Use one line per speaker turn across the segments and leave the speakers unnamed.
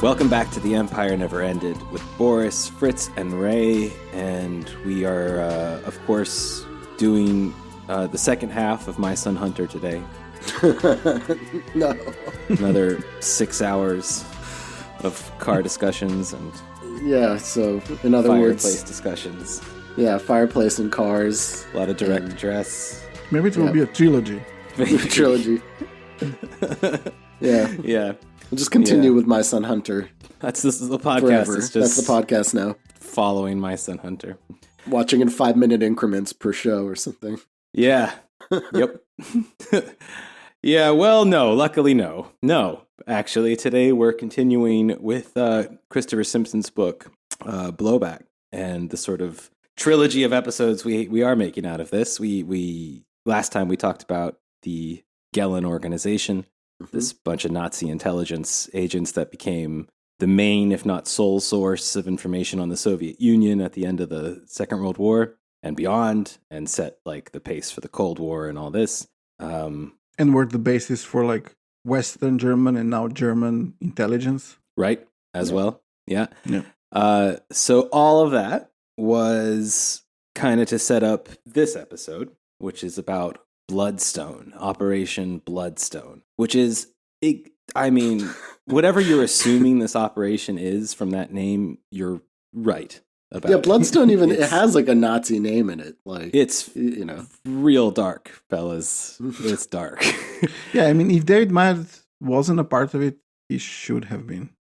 Welcome back to The Empire Never Ended with Boris, Fritz, and Ray, and we are, of course, doing the second half of My Son Hunter today.
No.
Another 6 hours of car discussions and
so in other words,
fireplace discussions.
Yeah, fireplace and cars.
A lot of direct address.
Maybe it will be a trilogy.
Trilogy. Yeah.
Yeah.
We'll just continue with My Son Hunter.
This is the podcast.
Forever.
It's
That's
just
the podcast now.
following My Son Hunter.
Watching in 5-minute increments per show or something.
Yeah. Yep. Yeah, well, no. Luckily, no. No. Actually, today we're continuing with Christopher Simpson's book, Blowback, and the sort of trilogy of episodes we are making out of this. We last time we talked about the Gehlen organization, this bunch of Nazi intelligence agents that became the main, if not sole, source of information on the Soviet Union at the end of the Second World War and beyond, and set like the pace for the Cold War and all this.
And were the basis for like Western German and now German intelligence.
Right, as well. Yeah.
Yeah.
So all of that was kind of to set up this episode, which is about Bloodstone, Operation Bloodstone, which is, I mean, whatever you're assuming this operation is from that name, you're right about.
Yeah, Bloodstone even it has like a Nazi name in it. Like
it's real dark, fellas. It's dark.
Yeah, I mean, if David Mads wasn't a part of it, he should have been.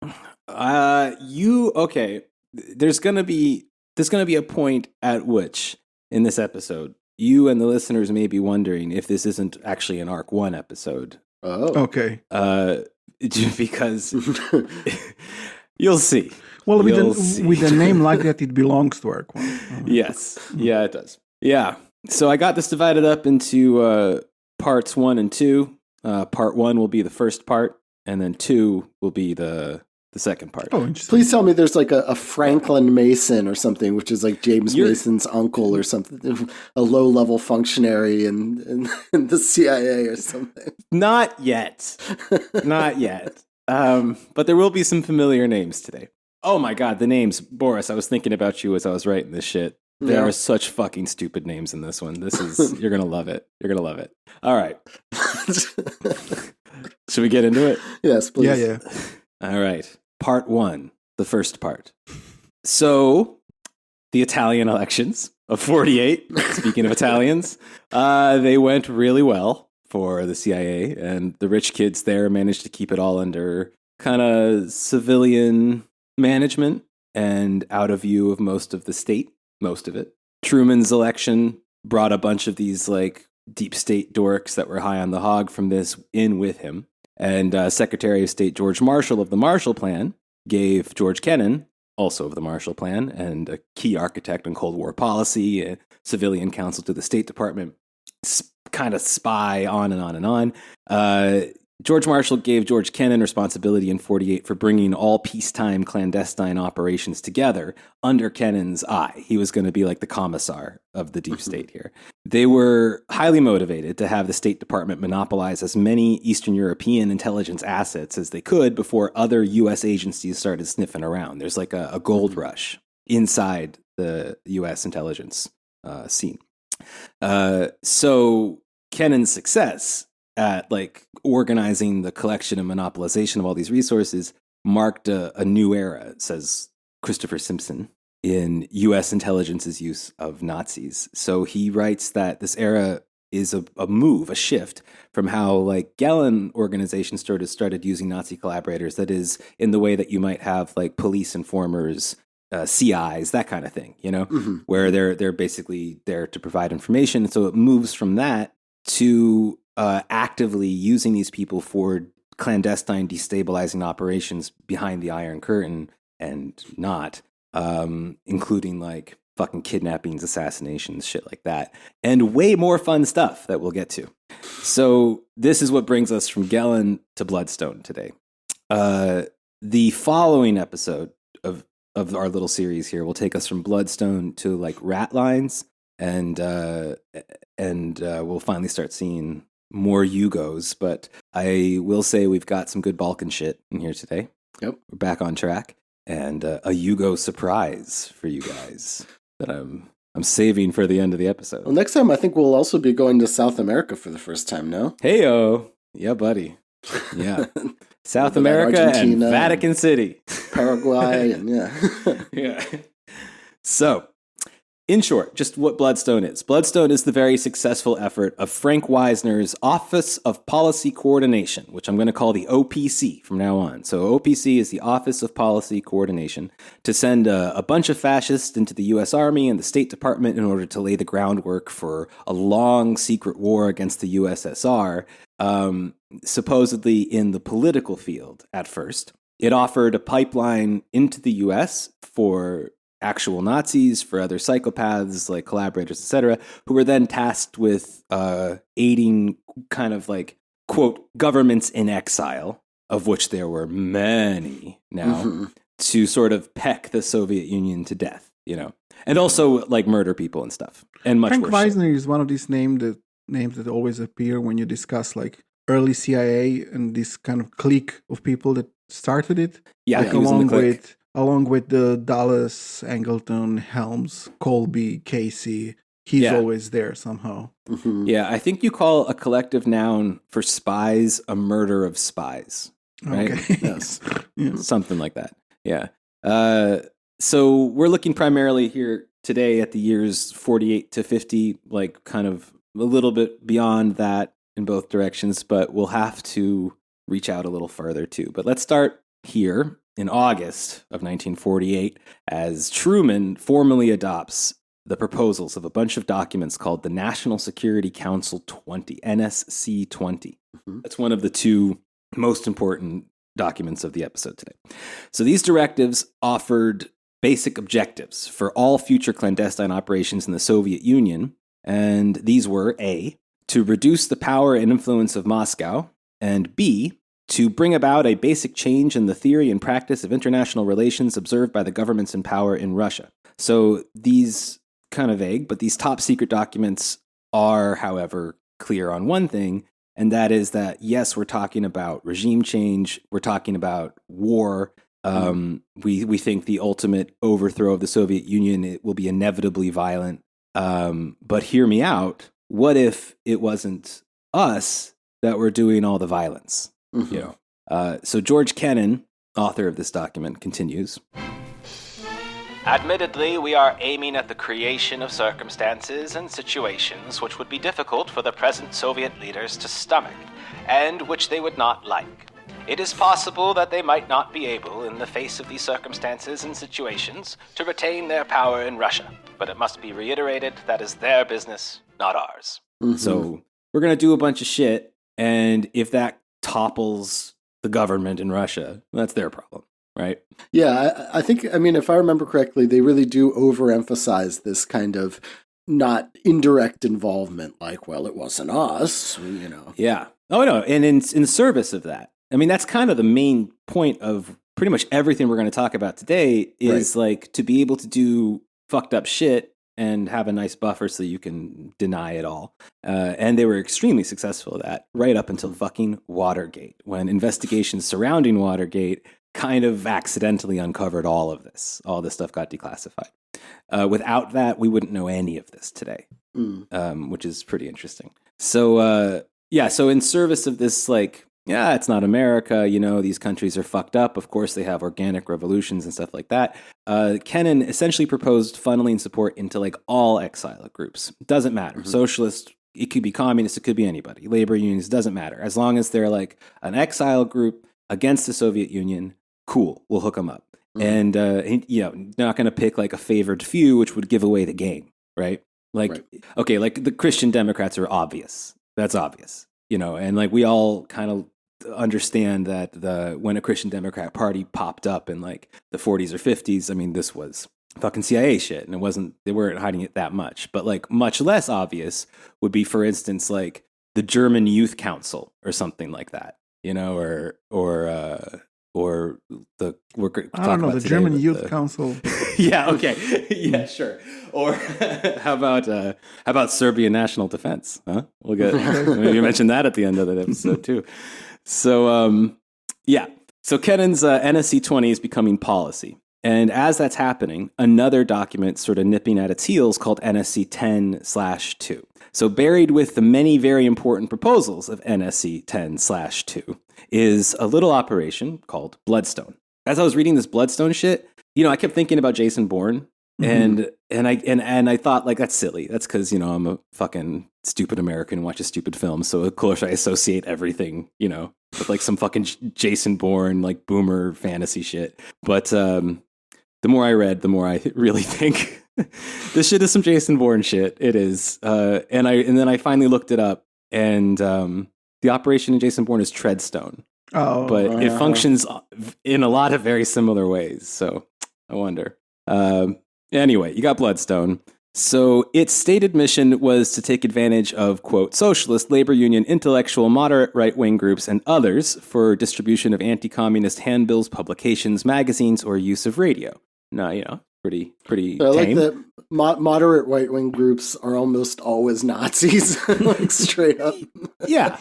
Okay. There's gonna be a point at which in this episode you and the listeners may be wondering if this isn't actually an Arc 1 episode.
Oh.
Okay.
Because you'll see.
Well, with a name like that, it belongs to Arc 1.
Yes. Yeah, it does. Yeah. So I got this divided up into parts 1 and 2. Part 1 will be the first part, and then 2 will be the second part.
Oh, interesting.
Please tell me there's like a Franklin Mason or something, which is like James Mason's uncle or something, a low-level functionary in the CIA or something.
Not yet. Not yet. But there will be some familiar names today. Oh my God, the names. Boris, I was thinking about you as I was writing this shit. There are such fucking stupid names in this one. You're going to love it. You're going to love it. All right. Should we get into it?
Yes, please.
Yeah.
All right. Part 1, the first part. So, the Italian elections of 48, speaking of Italians, they went really well for the CIA, and the rich kids there managed to keep it all under kind of civilian management and out of view of most of the state, most of it. Truman's election brought a bunch of these like deep state dorks that were high on the hog from this in with him. And Secretary of State George Marshall of the Marshall Plan gave George Kennan, also of the Marshall Plan, and a key architect on Cold War policy, a civilian counsel to the State Department, kind of spy on and on and on. George Marshall gave George Kennan responsibility in 48 for bringing all peacetime clandestine operations together under Kennan's eye. He was going to be like the commissar of the deep state here. They were highly motivated to have the State Department monopolize as many Eastern European intelligence assets as they could before other U.S. agencies started sniffing around. There's like a gold rush inside the U.S. intelligence scene. So Kennan's success at like organizing the collection and monopolization of all these resources marked a new era, says Christopher Simpson, in U.S. intelligence's use of Nazis. So he writes that this era is a move, a shift from how like Gehlen organizations started using Nazi collaborators, that is in the way that you might have like police informers, CIs, that kind of thing, where they're basically there to provide information. So it moves from that to actively using these people for clandestine destabilizing operations behind the Iron Curtain and not, including like fucking kidnappings, assassinations, shit like that, and way more fun stuff that we'll get to. So this is what brings us from Gehlen to Bloodstone today. The following episode of our little series here will take us from Bloodstone to like rat lines, and we'll finally start seeing more Yugos. But I will say we've got some good Balkan shit in here today.
Yep.
We're back on track. And a Yugo surprise for you guys that I'm saving for the end of the episode.
Well, next time I think we'll also be going to South America for the first time, no?
Hey-o. Yeah, buddy. Yeah. South
Remember that
America and
Argentina
Vatican City.
Paraguay, and yeah.
Yeah. So, in short, just what Bloodstone is. Bloodstone is the very successful effort of Frank Wisner's Office of Policy Coordination, which I'm going to call the OPC from now on. So OPC is the Office of Policy Coordination, to send a bunch of fascists into the U.S. Army and the State Department in order to lay the groundwork for a long secret war against the USSR, supposedly in the political field at first. It offered a pipeline into the U.S. for actual Nazis, for other psychopaths like collaborators, etc., who were then tasked with aiding kind of like, quote, governments in exile, of which there were many now, to sort of peck the Soviet Union to death, you know, and also like murder people and stuff, and much
Frank
worse.
Wisner is one of these names that always appear when you discuss like early CIA and this kind of clique of people that started it.
Yeah,
like,
he was in the clique.
along with the Dallas, Angleton, Helms, Colby, Casey. He's always there somehow.
Yeah, I think you call a collective noun for spies a murder of spies, right?
Okay.
Yes.
Yeah.
Something like that. Yeah. So we're looking primarily here today at the years 48 to 50, like kind of a little bit beyond that in both directions, but we'll have to reach out a little further too. But let's start here in August of 1948, as Truman formally adopts the proposals of a bunch of documents called the National Security Council 20, NSC 20. That's one of the two most important documents of the episode today. So these directives offered basic objectives for all future clandestine operations in the Soviet Union, and these were A, to reduce the power and influence of Moscow, and B, to bring about a basic change in the theory and practice of international relations observed by the governments in power in Russia. So these kind of vague, but these top secret documents are, however, clear on one thing, and that is that, yes, we're talking about regime change, we're talking about war. We think the ultimate overthrow of the Soviet Union, it will be inevitably violent. But hear me out. What if it wasn't us that were doing all the violence? You know, so George Kennan, author of this document, continues. Admittedly, we are aiming at the creation of circumstances and situations which would be difficult for the present Soviet leaders to stomach, and which they would not like. It is possible that they might not be able, in the face of these circumstances and situations, to retain their power in Russia. But it must be reiterated that is their business, not ours. So we're going to do a bunch of shit, and if that topples the government in Russia, that's their problem, right?
Yeah, I think, I mean, if I remember correctly, they really do overemphasize this kind of not indirect involvement, like, well, it wasn't us, you know.
Yeah. Oh, no, and in service of that. I mean, that's kind of the main point of pretty much everything we're going to talk about today is like to be able to do fucked up shit and have a nice buffer so you can deny it all. And they were extremely successful at that right up until fucking Watergate, when investigations surrounding Watergate kind of accidentally uncovered all of this. All this stuff got declassified. Without that, we wouldn't know any of this today, which is pretty interesting. So, so in service of this, like, yeah, it's not America, you know, these countries are fucked up. Of course, they have organic revolutions and stuff like that. Kennan essentially proposed funneling support into like all exile groups. Doesn't matter. Socialist, it could be communist, it could be anybody. Labor unions, doesn't matter. As long as they're like an exile group against the Soviet Union, cool, we'll hook them up. And, you know, not going to pick like a favored few, which would give away the game, right? Like, okay, like the Christian Democrats are obvious. That's obvious, you know, and like we all kind of understand that when a Christian Democrat party popped up in like the 40s or 50s, I mean, this was fucking CIA shit, and they weren't hiding it that much. But like much less obvious would be, for instance, like the German Youth Council or something like that, you know, or the
the German Youth Council.
Yeah, okay, yeah, sure. Or how about Serbian National Defense? Huh? We'll get maybe mention that at the end of the episode too. So So Kennan's NSC-20 is becoming policy. And as that's happening, another document sort of nipping at its heels called NSC-10/2. So buried with the many very important proposals of NSC-10/2 is a little operation called Bloodstone. As I was reading this Bloodstone shit, I kept thinking about Jason Bourne. And I thought, like, that's silly. That's because, I'm a fucking stupid American and watch a stupid film. So of course I associate everything, with like some fucking Jason Bourne, like boomer fantasy shit. But the more I read, the more I really think this shit is some Jason Bourne shit. It is. And then I finally looked it up, and the operation in Jason Bourne is Treadstone.
Oh,
but it functions in a lot of very similar ways. So I wonder. Anyway, you got Bloodstone. So its stated mission was to take advantage of, quote, socialist, labor union, intellectual, moderate right-wing groups, and others for distribution of anti-communist handbills, publications, magazines, or use of radio. Now, pretty tame.
I like that moderate right-wing groups are almost always Nazis, like straight up.
Yeah.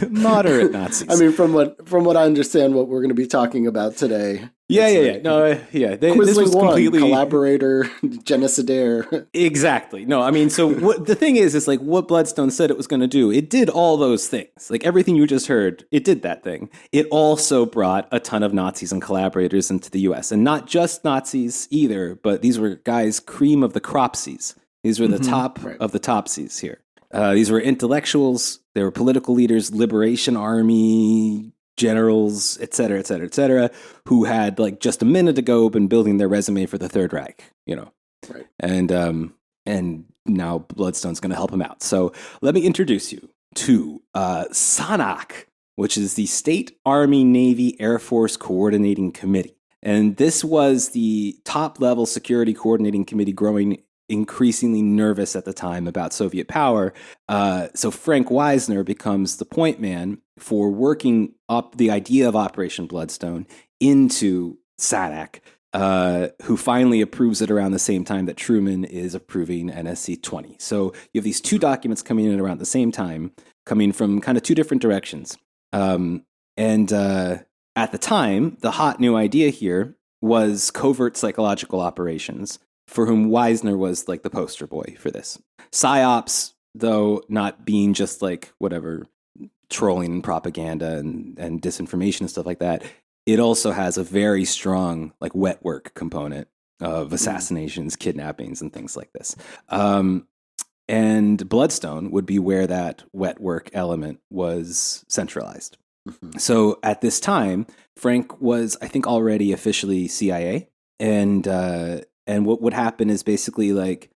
Moderate Nazis.
I mean, from what I understand, what we're going to be talking about today.
Yeah. This was completely
collaborator, genocidaire.
Exactly. No, I mean, so what the thing is like what Bloodstone said it was going to do. It did all those things. Like everything you just heard, it did that thing. It also brought a ton of Nazis and collaborators into the U.S. and not just Nazis either, but these were guys cream of the cropsies. These were the top of the topsies here. These were intellectuals. They were political leaders, liberation army generals, et cetera, who had like just a minute ago been building their resume for the Third Reich,
Right.
And now Bloodstone's going to help him out. So let me introduce you to SANAC, which is the State Army Navy Air Force Coordinating Committee. And this was the top-level security coordinating committee growing increasingly nervous at the time about Soviet power. So Frank Wisner becomes the point man for working up the idea of Operation Bloodstone into SANAC, who finally approves it around the same time that Truman is approving NSC-20. So you have these two documents coming in around the same time, coming from kind of two different directions. At the time, the hot new idea here was covert psychological operations, for whom Wisner was like the poster boy for this. PsyOps, though not being just like whatever trolling and propaganda and disinformation and stuff like that, it also has a very strong like wet work component of assassinations, kidnappings, and things like this. And Bloodstone would be where that wet work element was centralized. Mm-hmm. So at this time, Frank was, I think, already officially CIA, and what would happen is basically like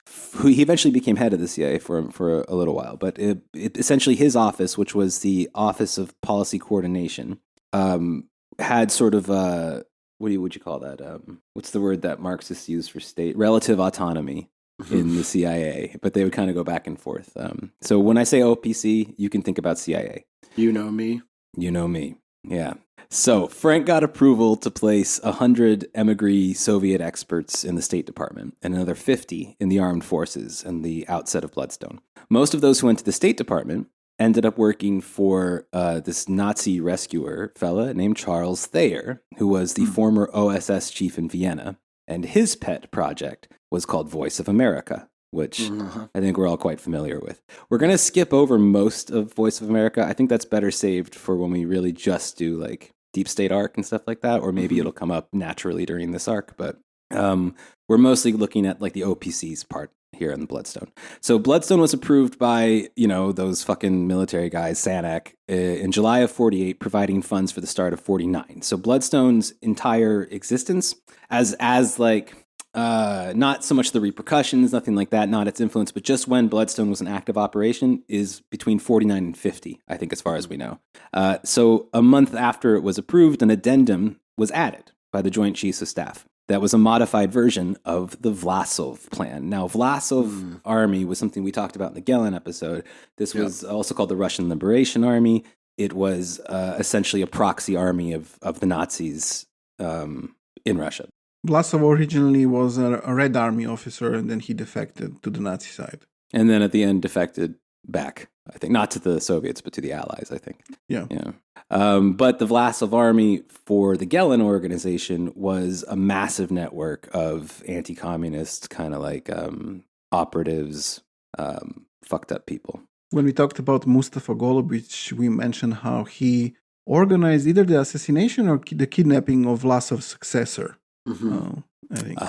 he eventually became head of the CIA for a little while, but it essentially his office, which was the Office of Policy Coordination, had sort of what would you call that? What's the word that Marxists use for state? Relative autonomy in the CIA, but they would kind of go back and forth. So when I say OPC, you can think about CIA.
You know me.
You know me. Yeah. So Frank got approval to place 100 emigre Soviet experts in the State Department and another 50 in the armed forces and the outset of Bloodstone. Most of those who went to the State Department ended up working for this Nazi rescuer fella named Charles Thayer, who was the former OSS chief in Vienna, and his pet project was called Voice of America, which I think we're all quite familiar with. We're going to skip over most of Voice of America. I think that's better saved for when we really just do like Deep State arc and stuff like that, or maybe it'll come up naturally during this arc, but we're mostly looking at like the OPC's part here in the Bloodstone. So Bloodstone was approved by, those fucking military guys, SANAC, in July of 48, providing funds for the start of 49. So Bloodstone's entire existence as like, not so much the repercussions, nothing like that, not its influence, but just when Bloodstone was an active operation is between 49 and 50, I think, as far as we know. So a month after it was approved, an addendum was added by the Joint Chiefs of Staff. That was a modified version of the Vlasov plan. Now, Vlasov Army was something we talked about in the Gelen episode. This was also called the Russian Liberation Army. It was essentially a proxy army of the Nazis in Russia.
Vlasov originally was a Red Army officer, and then he defected to the Nazi side.
And then at the end defected back. I think. Not to the Soviets, but to the Allies, I think.
Yeah.
Yeah. But the Vlasov Army for the Gelen organization was a massive network of anti-communist kind of like operatives, fucked up people.
When we talked about Mustafa Golubic, we mentioned how he organized either the assassination or the kidnapping of Vlasov's successor. I think.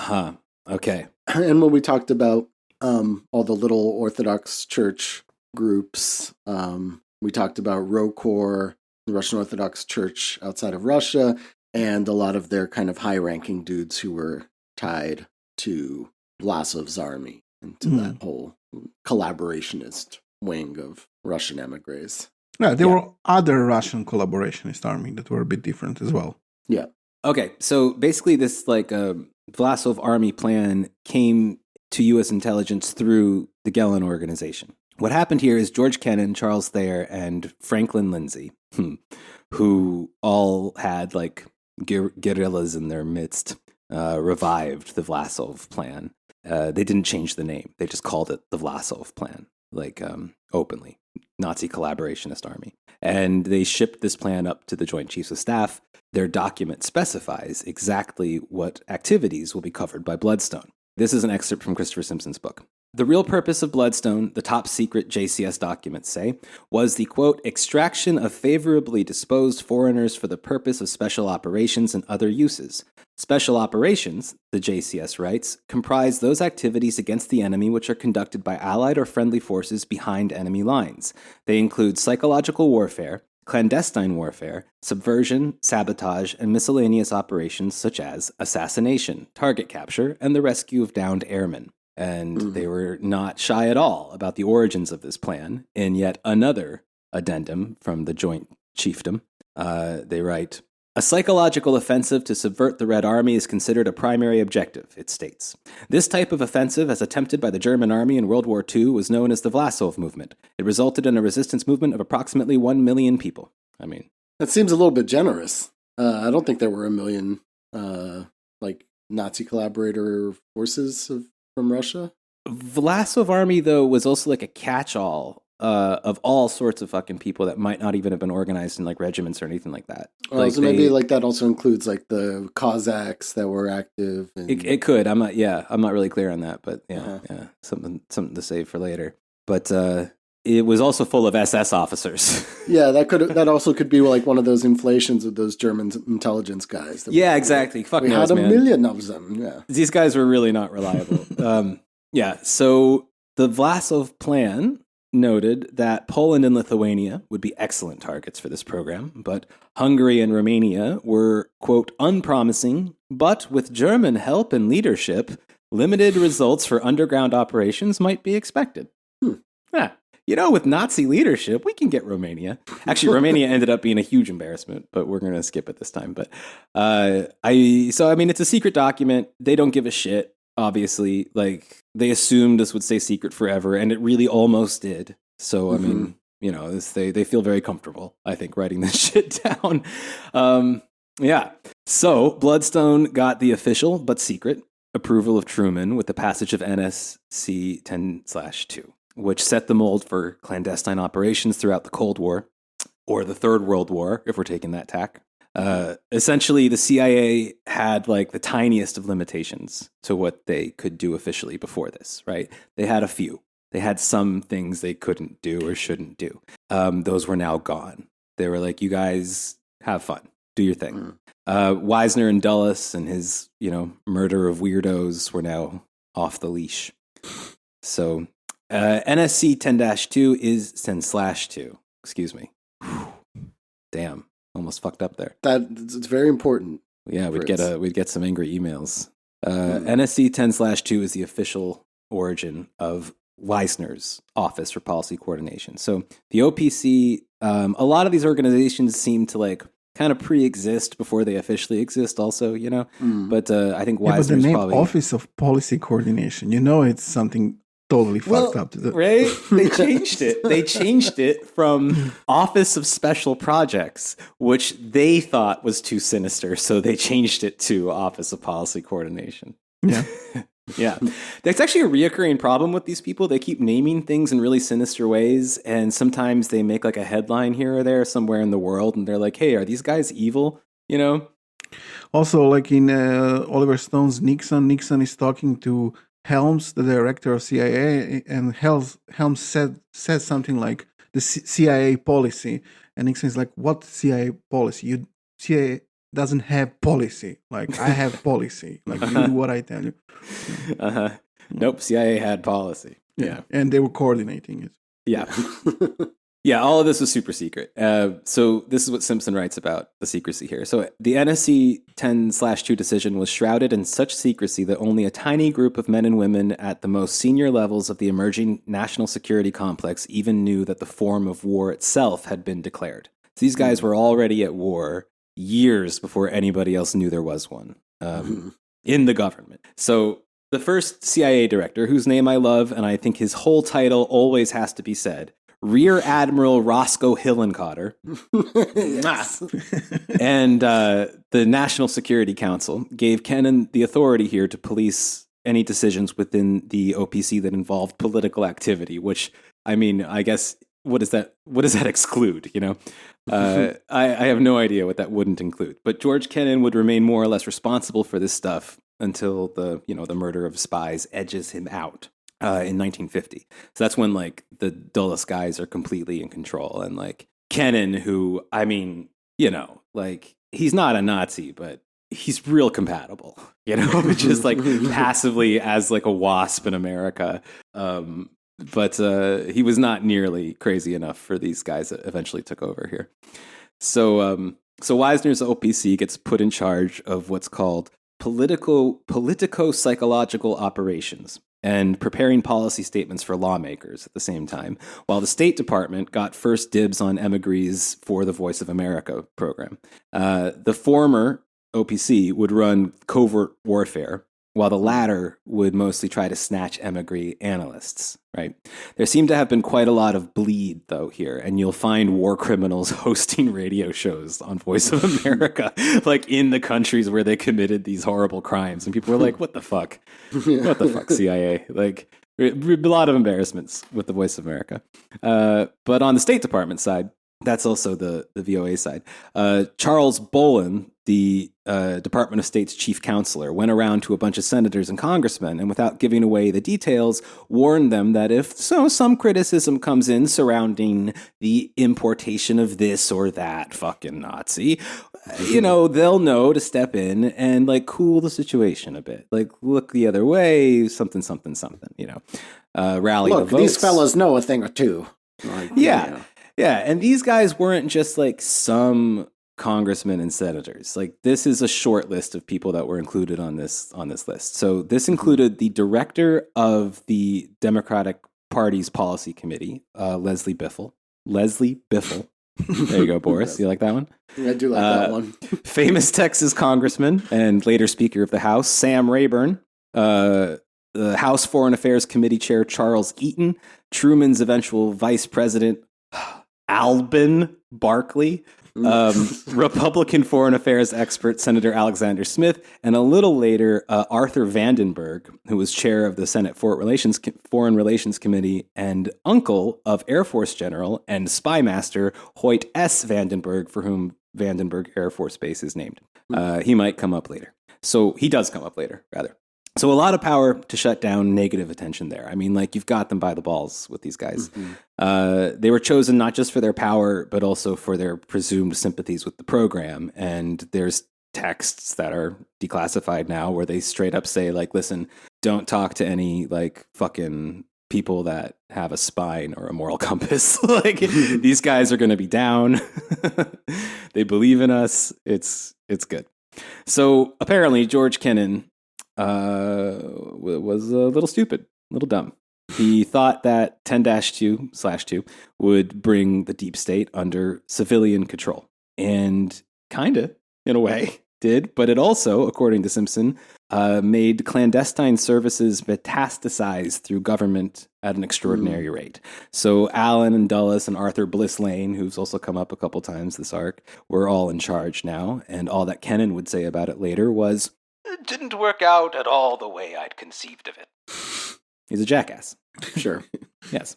Okay.
And when we talked about all the little Orthodox Church groups, we talked about Rokor, the Russian Orthodox Church outside of Russia, and a lot of their kind of high-ranking dudes who were tied to Vlasov's army and to that whole collaborationist wing of Russian emigres.
Yeah, there were other Russian collaborationist army that were a bit different as well.
Yeah.
Okay, so basically this like Vlasov army plan came to U.S. intelligence through the Gelen organization. What happened here is George Kennan, Charles Thayer, and Franklin Lindsay, who all had like guerrillas in their midst, revived the Vlasov plan. They didn't change the name. They just called it the Vlasov plan, like openly. Nazi collaborationist army. And they shipped this plan up to the Joint Chiefs of Staff. Their document specifies exactly what activities will be covered by Bloodstone. This is an excerpt from Christopher Simpson's book. The real purpose of Bloodstone, the top secret JCS documents say, was the, quote, extraction of favorably disposed foreigners for the purpose of special operations and other uses. Special operations, the JCS writes, comprise those activities against the enemy which are conducted by allied or friendly forces behind enemy lines. They include psychological warfare, clandestine warfare, subversion, sabotage, and miscellaneous operations such as assassination, target capture, and the rescue of downed airmen. And they were not shy at all about the origins of this plan. In yet another addendum from the Joint Chiefdom, they write, a psychological offensive to subvert the Red Army is considered a primary objective, it states. This type of offensive, as attempted by the German army in World War II, was known as the Vlasov movement. It resulted in a resistance movement of approximately 1 million people. I mean...
That seems a little bit generous. I don't think there were 1 million, like, Nazi collaborator forces from Russia.
Vlasov army, though, was also like a catch-all of all sorts of fucking people that might not even have been organized in like regiments or anything like that.
Oh,
like
so maybe like that also includes like the Cossacks that were active. And...
It could. I'm not really clear on that, but yeah, something to save for later. But it was also full of SS officers.
Yeah, that also could be like one of those inflations of those German intelligence guys.
Yeah, exactly. Fuck
we
knows,
had a
man.
million of them. Yeah,
these guys were really not reliable. So the Vlasov plan noted that Poland and Lithuania would be excellent targets for this program, but Hungary and Romania were, quote, unpromising, but with German help and leadership, limited results for underground operations might be expected. Yeah. You know, with Nazi leadership, we can get Romania. Actually, Romania ended up being a huge embarrassment, but we're going to skip it this time. But it's a secret document. They don't give a shit. Obviously, like they assumed this would stay secret forever, and it really almost did. So, I mean, you know, they feel very comfortable, I think, writing this shit down. So Bloodstone got the official but secret approval of Truman with the passage of NSC 10/2, which set the mold for clandestine operations throughout the Cold War, or the Third World War, if we're taking that tack. Essentially, the CIA had like the tiniest of limitations to what they could do officially before this, right? They had a few. They had some things they couldn't do or shouldn't do. Those were now gone. They were like, you guys have fun. Do your thing. Wisner and Dulles and his, murder of weirdos were now off the leash. So NSC 10-2 is 10/2. Excuse me. Damn. Almost fucked up there.
It's very important.
Yeah, we'd get some angry emails. NSC 10/2 is the official origin of Wisner's Office for Policy Coordination. So the OPC, a lot of these organizations seem to like kind of pre-exist before they officially exist also, But I think Wisner's
but the name
probably...
Office of Policy Coordination, it's something totally fucked up.
Right? They changed it. They changed it from Office of Special Projects, which they thought was too sinister, so they changed it to Office of Policy Coordination.
Yeah.
Yeah. That's actually a reoccurring problem with these people. They keep naming things in really sinister ways, and sometimes they make like a headline here or there somewhere in the world, and they're like, hey, are these guys evil? You know?
Also, like in Oliver Stone's Nixon is talking to Helms, the director of CIA, and Helms said something like the CIA policy, and Nixon is like, "What CIA policy? CIA doesn't have policy. Like I have policy. Like you do what I tell you."
Nope, CIA had policy. Yeah.
And they were coordinating it.
Yeah. Yeah, all of this was super secret. So this is what Simpson writes about the secrecy here. So the NSC 10/2 decision was shrouded in such secrecy that only a tiny group of men and women at the most senior levels of the emerging national security complex even knew that the form of war itself had been declared. So these guys were already at war years before anybody else knew there was one in the government. So the first CIA director, whose name I love, and I think his whole title always has to be said, Rear Admiral Roscoe Hillenkotter, and the National Security Council gave Kennan the authority here to police any decisions within the OPC that involved political activity, which, I mean, I guess, what does that exclude, you know? I have no idea what that wouldn't include. But George Kennan would remain more or less responsible for this stuff until the murder of spies edges him out. In 1950. So that's when like the dullest guys are completely in control. And like Kennan, who, I mean, like he's not a Nazi, but he's real compatible, just like passively as like a WASP in America. But he was not nearly crazy enough for these guys that eventually took over here. So Wisner's OPC gets put in charge of what's called politico-psychological operations and preparing policy statements for lawmakers at the same time, while the State Department got first dibs on emigres for the Voice of America program. The former OPC would run covert warfare, while the latter would mostly try to snatch emigre analysts, right? There seemed to have been quite a lot of bleed, though, here, and you'll find war criminals hosting radio shows on Voice of America, like in the countries where they committed these horrible crimes. And people were like, what the fuck? What the fuck, CIA? Like, a lot of embarrassments with the Voice of America. But on the State Department side, that's also the VOA side. Charles Bolin, the Department of State's chief counselor, went around to a bunch of senators and congressmen, and without giving away the details, warned them that if some criticism comes in surrounding the importation of this or that fucking Nazi, they'll know to step in and like cool the situation a bit, like look the other way, something, rally the votes.
These fellas know a thing or two. Like,
yeah. Yeah, and these guys weren't just like some congressmen and senators. Like this is a short list of people that were included on this list. So this included the director of the Democratic Party's policy committee, Leslie Biffle. There you go, Boris. You like that one?
I do like that one.
Famous Texas congressman and later Speaker of the House, Sam Rayburn. The House Foreign Affairs Committee Chair, Charles Eaton. Truman's eventual Vice President, Alban Barkley, Republican foreign affairs expert Senator Alexander Smith, and a little later Arthur Vandenberg, who was chair of the Senate Foreign Relations Committee and uncle of Air Force General and Spy Master Hoyt S. Vandenberg, for whom Vandenberg Air Force Base is named. He might come up later. So he does come up later, rather. So a lot of power to shut down negative attention there. I mean, like, you've got them by the balls with these guys. Mm-hmm. They were chosen not just for their power, but also for their presumed sympathies with the program. And there's texts that are declassified now where they straight up say, like, listen, don't talk to any, like, fucking people that have a spine or a moral compass. Like, these guys are going to be down. They believe in us. It's good. So apparently George Kennan was a little stupid, a little dumb. He thought that 10-2/2 would bring the deep state under civilian control. And kind of, in a way, did. But it also, according to Simpson, made clandestine services metastasize through government at an extraordinary rate. So Allen and Dulles and Arthur Bliss Lane, who's also come up a couple times this arc, were all in charge now. And all that Kennan would say about it later was, It didn't work out at all the way I'd conceived of it. He's a jackass.
Sure.
Yes.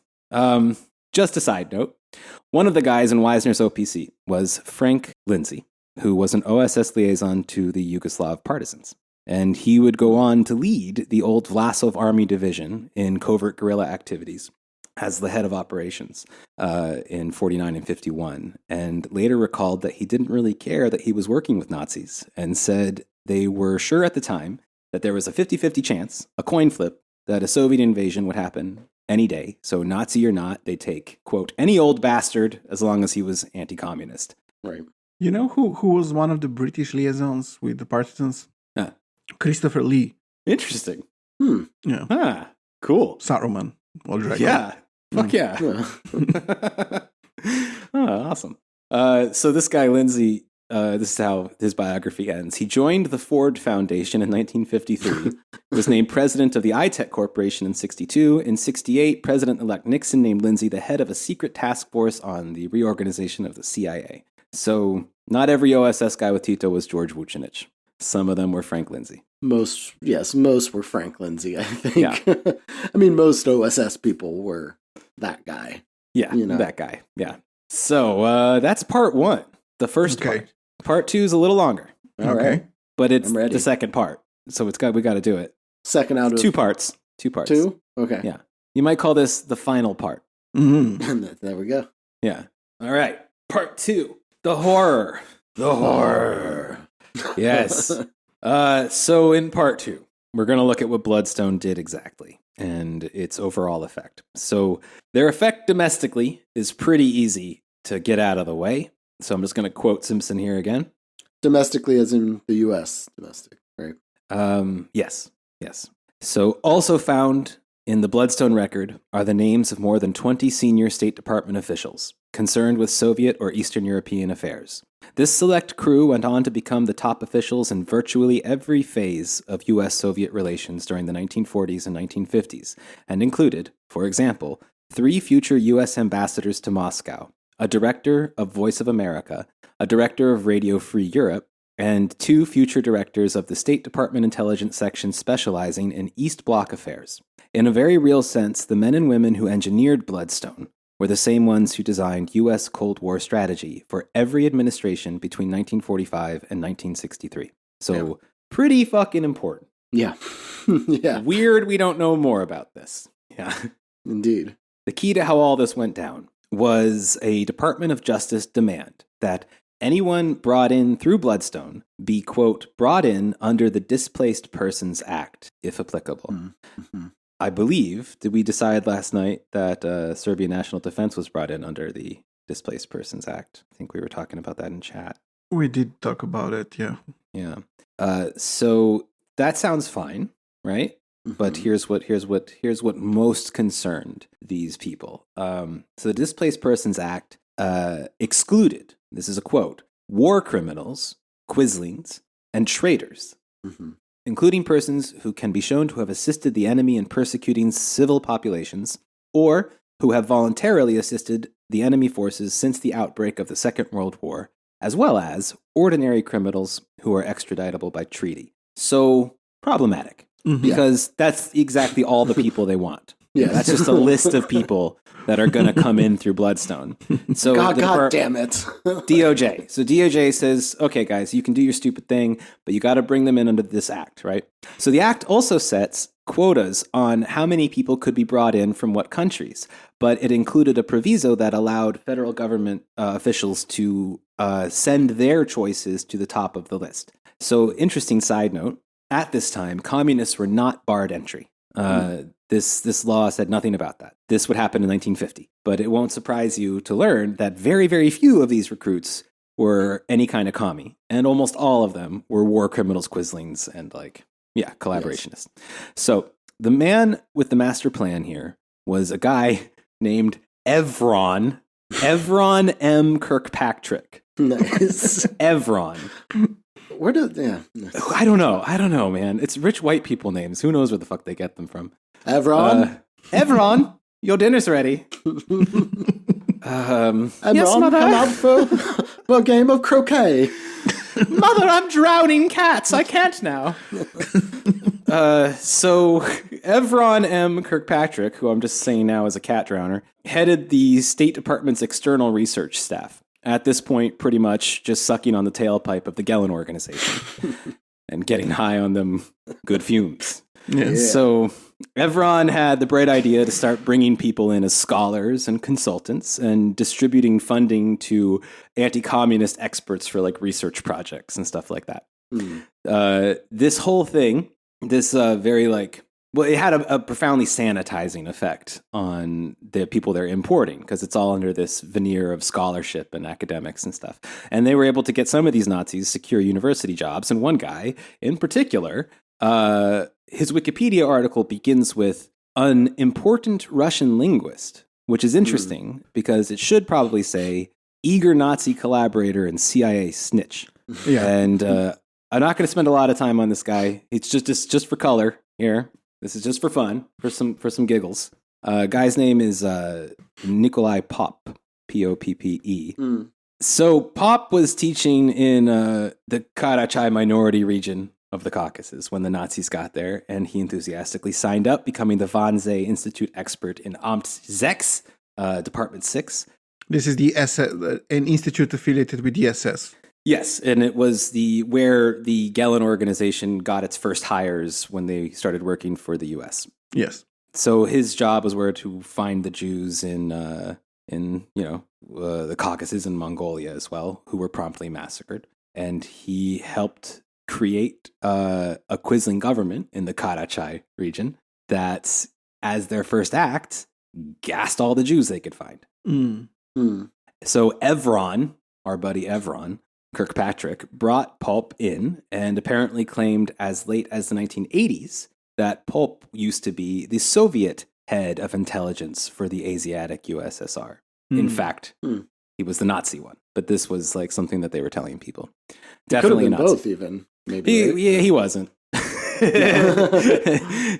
Just a side note. One of the guys in Wisner's OPC was Frank Lindsay, who was an OSS liaison to the Yugoslav partisans. And he would go on to lead the old Vlasov Army Division in covert guerrilla activities as the head of operations in 49 and 51, and later recalled that he didn't really care that he was working with Nazis, and said they were sure at the time that there was a 50-50 chance, a coin flip, that a Soviet invasion would happen any day. So Nazi or not, they take, quote, any old bastard as long as he was anti-communist.
Right.
You know who was one of the British liaisons with the partisans? Christopher Lee.
Interesting.
Yeah.
Ah, cool.
Saruman. Or Dragon.
Yeah. Fuck yeah. Awesome. So this guy, Lindsay, this is how his biography ends. He joined the Ford Foundation in 1953, was named president of the iTech Corporation in 62. In 68, President-elect Nixon named Lindsay the head of a secret task force on the reorganization of the CIA. So not every OSS guy with Tito was George Vucinich. Some of them were Frank Lindsay.
Most were Frank Lindsay, I think.
Yeah.
I mean, most OSS people were that guy.
Yeah,
You know.
that guy. Yeah. So that's part one, the first part. Part two is a little longer,
All right.
but it's
I'm ready.
the second part. So we got to do it.
Second out of
Two parts. Two parts.
two? Okay.
Yeah. You might call this the final part.
Mm-hmm.
There we go.
Yeah. All right. Part two. The horror. The horror. Yes. So in part two, we're going to look at what Bloodstone did exactly and its overall effect. So their effect domestically is pretty easy to get out of the way. So I'm just going to quote Simpson here again.
Domestically, as in the U.S. domestic, right?
Yes. So also found in the Bloodstone record are the names of more than 20 senior State Department officials concerned with Soviet or Eastern European affairs. This select crew went on to become the top officials in virtually every phase of U.S.-Soviet relations during the 1940s and 1950s, and included, for example, 3 future U.S. ambassadors to Moscow, a director of Voice of America, a director of Radio Free Europe, and 2 future directors of the State Department Intelligence Section specializing in East Bloc affairs. In a very real sense, the men and women who engineered Bloodstone were the same ones who designed U.S. Cold War strategy for every administration between 1945 and 1963. So, pretty fucking important.
Yeah. Yeah.
Weird we don't know more about this. Yeah.
Indeed.
The key to how all this went down was a Department of Justice demand that anyone brought in through Bloodstone be, quote, brought in under the Displaced Persons Act, if applicable.
Mm-hmm.
I believe, did we decide last night that Serbian National Defense was brought in under the Displaced Persons Act? I think we were talking about that in chat.
We did talk about it, yeah.
Yeah. So that sounds fine, right? But here's what most concerned these people. So the Displaced Persons Act excluded, this is a quote, war criminals, quislings, and traitors, including persons who can be shown to have assisted the enemy in persecuting civil populations, or who have voluntarily assisted the enemy forces since the outbreak of the Second World War, as well as ordinary criminals who are extraditable by treaty. So, problematic. Because that's exactly all the people they want.
Yes.
That's just a list of people that are going to come in through Bloodstone. So
God damn it.
DOJ. So DOJ says, okay, guys, you can do your stupid thing, but you got to bring them in under this act, right? So the act also sets quotas on how many people could be brought in from what countries, but it included a proviso that allowed federal government officials to send their choices to the top of the list. So interesting side note, at this time, communists were not barred entry. This law said nothing about that. This would happen in 1950. But it won't surprise you to learn that very, very few of these recruits were any kind of commie. And almost all of them were war criminals, quislings, and collaborationists. Yes. So the man with the master plan here was a guy named Evron M. Kirkpatrick.
Nice.
Evron.
Where did, yeah.
I don't know, man. It's rich white people names. Who knows where the fuck they get them from?
Evron?
Evron, your dinner's ready.
Evron,
yes, mother.
come out for a game of croquet.
Mother, I'm drowning cats. I can't now. So Evron M. Kirkpatrick, who I'm just saying now is a cat drowner, headed the State Department's external research staff. At this point, pretty much just sucking on the tailpipe of the Gellin organization and getting high on them good fumes.
Yeah.
So Evron had the bright idea to start bringing people in as scholars and consultants and distributing funding to anti-communist experts for like research projects and stuff like that. This whole thing, this very like, well, it had a profoundly sanitizing effect on the people they're importing because it's all under this veneer of scholarship and academics and stuff. And they were able to get some of these Nazis secure university jobs. And one guy in particular, his Wikipedia article begins with an important Russian linguist, which is interesting because it should probably say eager Nazi collaborator and CIA snitch.
Yeah.
And I'm not going to spend a lot of time on this guy. It's just for color here. This is just for fun, for some giggles. Guy's name is Nikolai Popp, Poppe. So Popp was teaching in the Karachay minority region of the Caucasus when the Nazis got there, and he enthusiastically signed up, becoming the Wannsee Institute expert in Amt 6, Department 6.
This is the SS, an institute affiliated with the SS.
Yes, and it was where the Gellin organization got its first hires when they started working for the U.S.
Yes.
So his job was to find the Jews in the Caucasus and Mongolia as well, who were promptly massacred. And he helped create a Quisling government in the Karachay region that, as their first act, gassed all the Jews they could find. So Evron, our buddy Evron, Kirkpatrick, brought Pulp in and apparently claimed as late as the 1980s that Pulp used to be the Soviet head of intelligence for the Asiatic USSR. In fact, he was the Nazi one, but this was like something that they were telling people. Definitely
could have been
Nazi.
both, even. Maybe.
Yeah, he wasn't.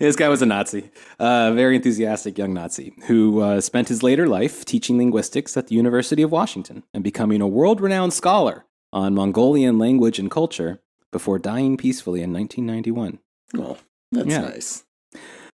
This guy was a Nazi, very enthusiastic young Nazi who spent his later life teaching linguistics at the University of Washington and becoming a world-renowned scholar on Mongolian language and culture before dying peacefully in 1991.
Oh, that's nice.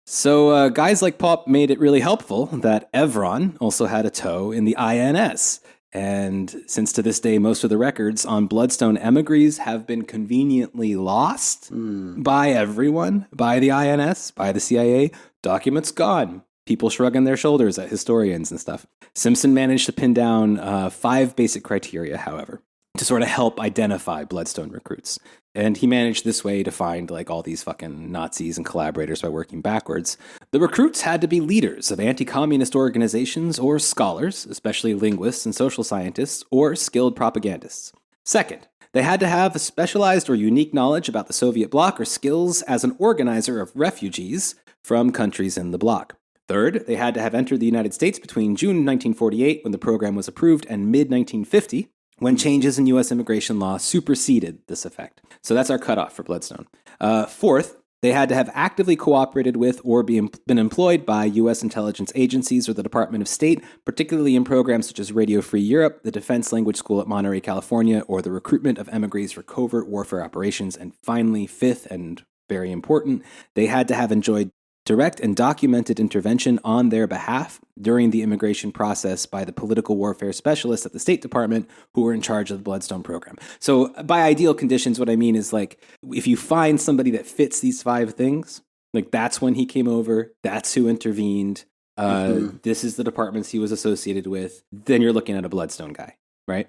So guys like Pop made it really helpful that Evron also had a toe in the INS. And since to this day, most of the records on Bloodstone emigres have been conveniently lost by everyone, by the INS, by the CIA, documents gone. People shrugging their shoulders at historians and stuff. Simpson managed to pin down 5 basic criteria, however, to sort of help identify Bloodstone recruits. And he managed this way to find like all these fucking Nazis and collaborators by working backwards. The recruits had to be leaders of anti-communist organizations or scholars, especially linguists and social scientists, or skilled propagandists. Second, they had to have a specialized or unique knowledge about the Soviet bloc or skills as an organizer of refugees from countries in the bloc. Third, they had to have entered the United States between June 1948, when the program was approved, and mid-1950, when changes in U.S. immigration law superseded this effect. So that's our cutoff for Bloodstone. Fourth, they had to have actively cooperated with or been employed by U.S. intelligence agencies or the Department of State, particularly in programs such as Radio Free Europe, the Defense Language School at Monterey, California, or the recruitment of emigres for covert warfare operations. And finally, fifth, and very important, they had to have enjoyed direct and documented intervention on their behalf during the immigration process by the political warfare specialists at the State Department who were in charge of the Bloodstone program. So by ideal conditions, what I mean is like, if you find somebody that fits these 5 things, like that's when he came over, that's who intervened, this is the departments he was associated with, then you're looking at a Bloodstone guy, right?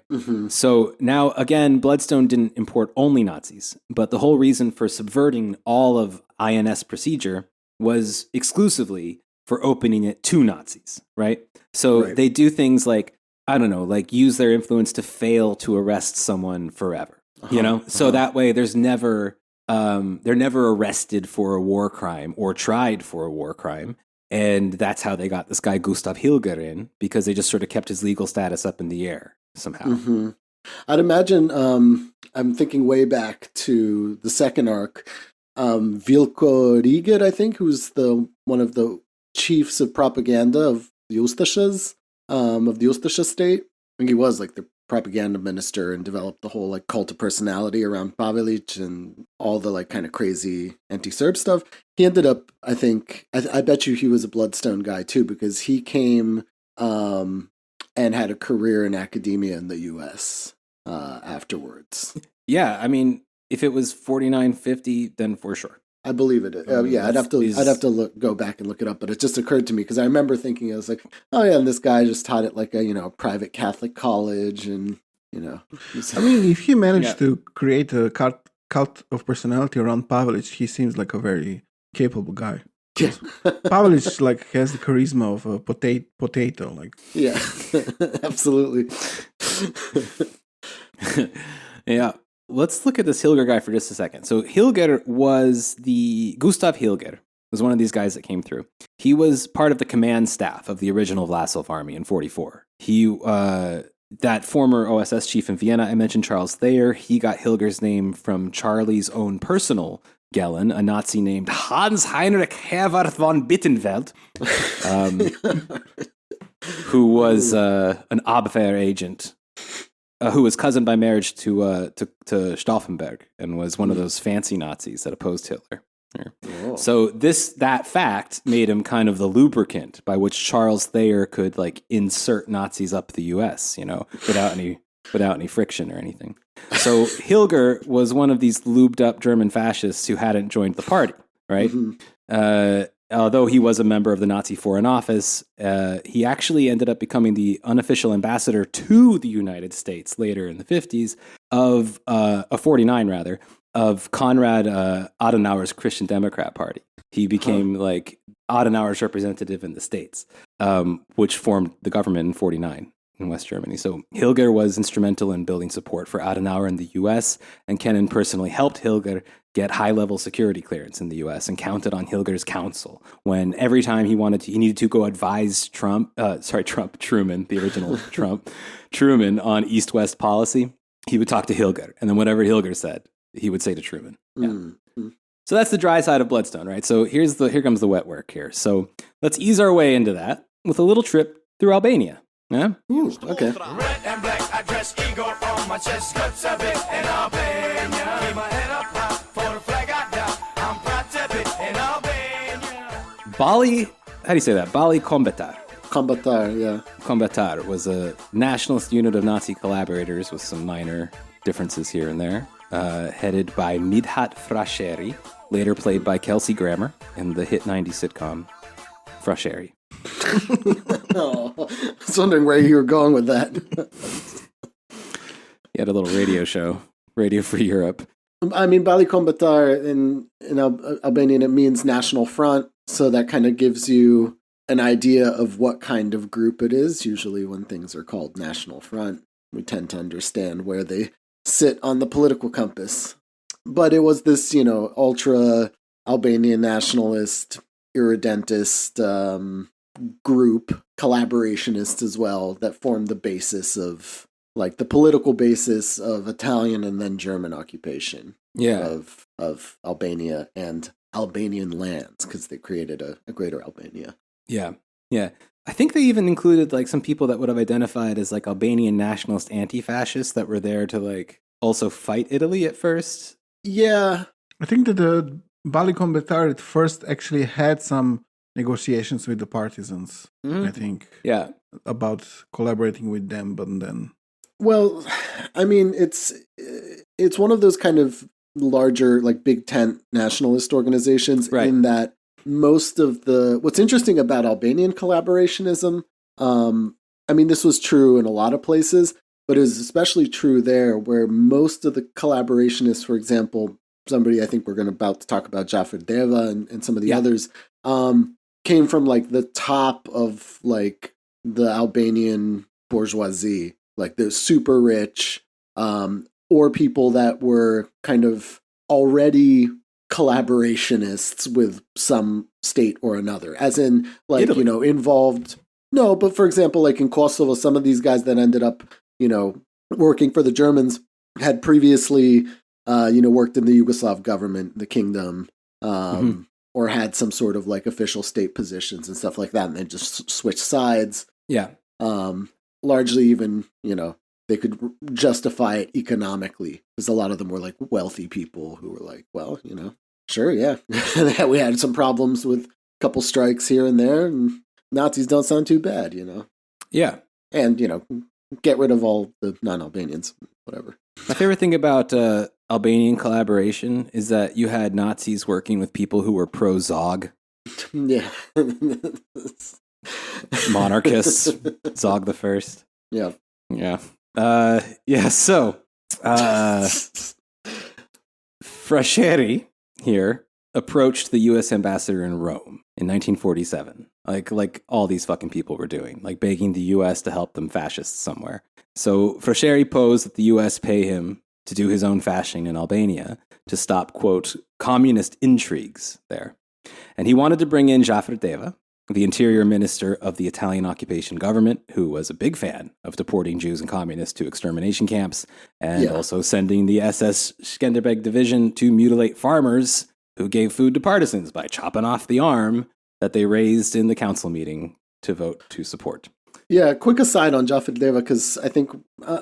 So now, again, Bloodstone didn't import only Nazis, but the whole reason for subverting all of INS procedure was exclusively for opening it to Nazis, right? So they do things like, I don't know, like use their influence to fail to arrest someone forever, you know? So that way they're never arrested for a war crime or tried for a war crime. And that's how they got this guy Gustav Hilger in, because they just sort of kept his legal status up in the air somehow.
I'd imagine, I'm thinking way back to the second arc, Vilko Rieger, I think, who's one of the chiefs of propaganda of the Ustashes, of the Ustasha state. I think he was like the propaganda minister and developed the whole like cult of personality around Pavelic and all the like kind of crazy anti-Serb stuff. He ended up, I think, I bet you he was a Bloodstone guy too, because he came and had a career in academia in the U.S. Afterwards.
Yeah, I mean, if it was 4950, then for sure.
I believe it. Yeah, I'd have to go back and look it up, but it just occurred to me because I remember thinking, I was like, oh yeah, and this guy just taught at like a private Catholic college, and
I mean, if he managed to create a cult of personality around Pavelic, he seems like a very capable guy.
Yeah.
Pavelic like has the charisma of a potato, like
yeah, absolutely.
Yeah. Let's look at this Hilger guy for just a second. So Hilger was Gustav Hilger was one of these guys that came through. He was part of the command staff of the original Vlasov army in 1944. He, that former OSS chief in Vienna, I mentioned Charles Thayer, he got Hilger's name from Charlie's own personal Gelen, a Nazi named Hans Heinrich Herwart von Bittenfeld, who was an Abwehr agent. Who was cousin by marriage to Stauffenberg and was one of those fancy Nazis that opposed Hitler.
Oh.
So that fact made him kind of the lubricant by which Charles Thayer could like insert Nazis up the U.S. Without any friction or anything. So Hilger was one of these lubed up German fascists who hadn't joined the party, right?
Mm-hmm.
Although he was a member of the Nazi Foreign Office, he actually ended up becoming the unofficial ambassador to the United States later in the 50s of 49 rather, of Konrad Adenauer's Christian Democrat Party. He became like Adenauer's representative in the States, which formed the government in 49 in West Germany. So Hilger was instrumental in building support for Adenauer in the U.S., and Kennan personally helped Hilger get high-level security clearance in the U.S. and counted on Hilger's counsel when every time he needed to go advise Truman, the original Truman on East-West policy, he would talk to Hilger, and then whatever Hilger said, he would say to Truman. Yeah.
Mm-hmm.
So that's the dry side of Bloodstone, right? So here comes the wet work here. So let's ease our way into that with a little trip through Albania. Yeah?
Ooh, okay.
Red and black, I dress eagle on my chest, cuts a bit in Albania. Keep my head up high for the flag I got. I'm proud to be in Albania.
Bali, how do you say that? Bali Kombatar.
Kombatar, yeah.
Kombatar was a nationalist unit of Nazi collaborators with some minor differences here and there, headed by Midhat Frasheri, later played by Kelsey Grammer in the hit 90s sitcom Frasheri.
Oh, I was wondering where you were going with that.
He had a little radio show, Radio Free Europe.
I mean, Bali Kombatar in Albanian, it means National Front, so that kind of gives you an idea of what kind of group it is. Usually when things are called National Front, we tend to understand where they sit on the political compass. But it was this, ultra Albanian nationalist, irredentist group, collaborationist as well, that formed the basis of, like, the political basis of Italian and then German occupation of Albania and Albanian lands, because they created a greater Albania.
Yeah. I think they even included, like, some people that would have identified as, like, Albanian nationalist anti-fascists that were there to, like, also fight Italy at first.
Yeah.
I think that the Bali Kombatar at first actually had some negotiations with the partisans, I think.
Yeah.
About collaborating with them, but then...
Well, I mean, it's one of those kind of larger, like, big tent nationalist organizations,
right,
in that most of what's interesting about Albanian collaborationism, I mean, this was true in a lot of places, but it was especially true there, where most of the collaborationists, for example, somebody I think we're about to talk about, Jafar Deva and some of the others, came from, like, the top of, like, the Albanian bourgeoisie, like the super rich, or people that were kind of already collaborationists with some state or another, as in, like,
Italy.
Involved. No, but for example, like in Kosovo, some of these guys that ended up, working for the Germans had previously, worked in the Yugoslav government, the kingdom, or had some sort of, like, official state positions and stuff like that, and then just switched sides.
Yeah.
Largely even, they could justify it economically, because a lot of them were like wealthy people who were like, well, sure, yeah, we had some problems with a couple strikes here and there, and Nazis don't sound too bad,
Yeah.
and get rid of all the non-Albanians, whatever.
My favorite thing about Albanian collaboration is that you had Nazis working with people who were pro-Zog.
Yeah.
Monarchists. Zog the First.
Yeah.
Yeah. So, Frasheri here approached the U.S. ambassador in Rome in 1947. Like all these fucking people were doing, like begging the U.S. to help them fascists somewhere. So Frasheri posed that the U.S. pay him to do his own fascing in Albania to stop, quote, communist intrigues there. And he wanted to bring in Jafar Deva, the interior minister of the Italian occupation government, who was a big fan of deporting Jews and communists to extermination camps, and also sending the SS Skenderbeg division to mutilate farmers who gave food to partisans by chopping off the arm that they raised in the council meeting to vote to support.
Yeah, quick aside on Jafar Deva, because I think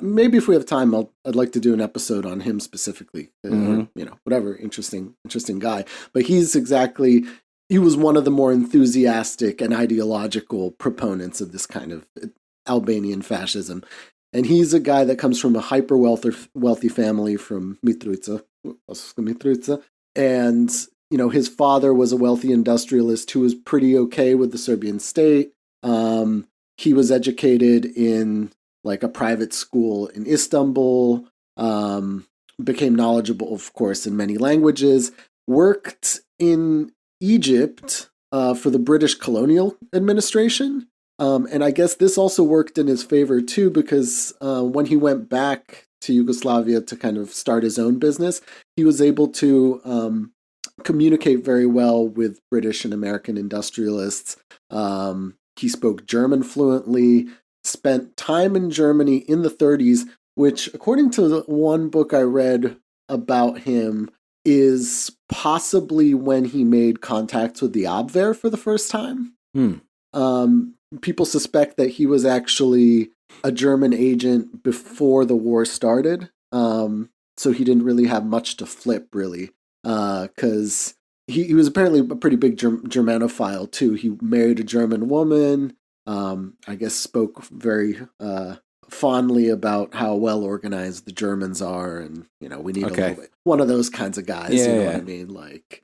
maybe if we have time, I'd like to do an episode on him specifically. Whatever, interesting guy. But he was one of the more enthusiastic and ideological proponents of this kind of Albanian fascism. And he's a guy that comes from a hyper-wealthy family from Mitrovica. And, his father was a wealthy industrialist who was pretty okay with the Serbian state. He was educated in like a private school in Istanbul, became knowledgeable, of course, in many languages, worked in Egypt for the British colonial administration. And I guess this also worked in his favor too, because when he went back to Yugoslavia to kind of start his own business, he was able to communicate very well with British and American industrialists. He spoke German fluently, spent time in Germany in the 30s, which, according to the one book I read about him, is possibly when he made contacts with the Abwehr for the first time. People suspect that he was actually a German agent before the war started, so he didn't really have much to flip, really, because he was apparently a pretty big Germanophile, too. He married a German woman, I guess spoke very fondly about how well organized the Germans are, and we need a little bit one of those kinds of guys. What I mean? Like,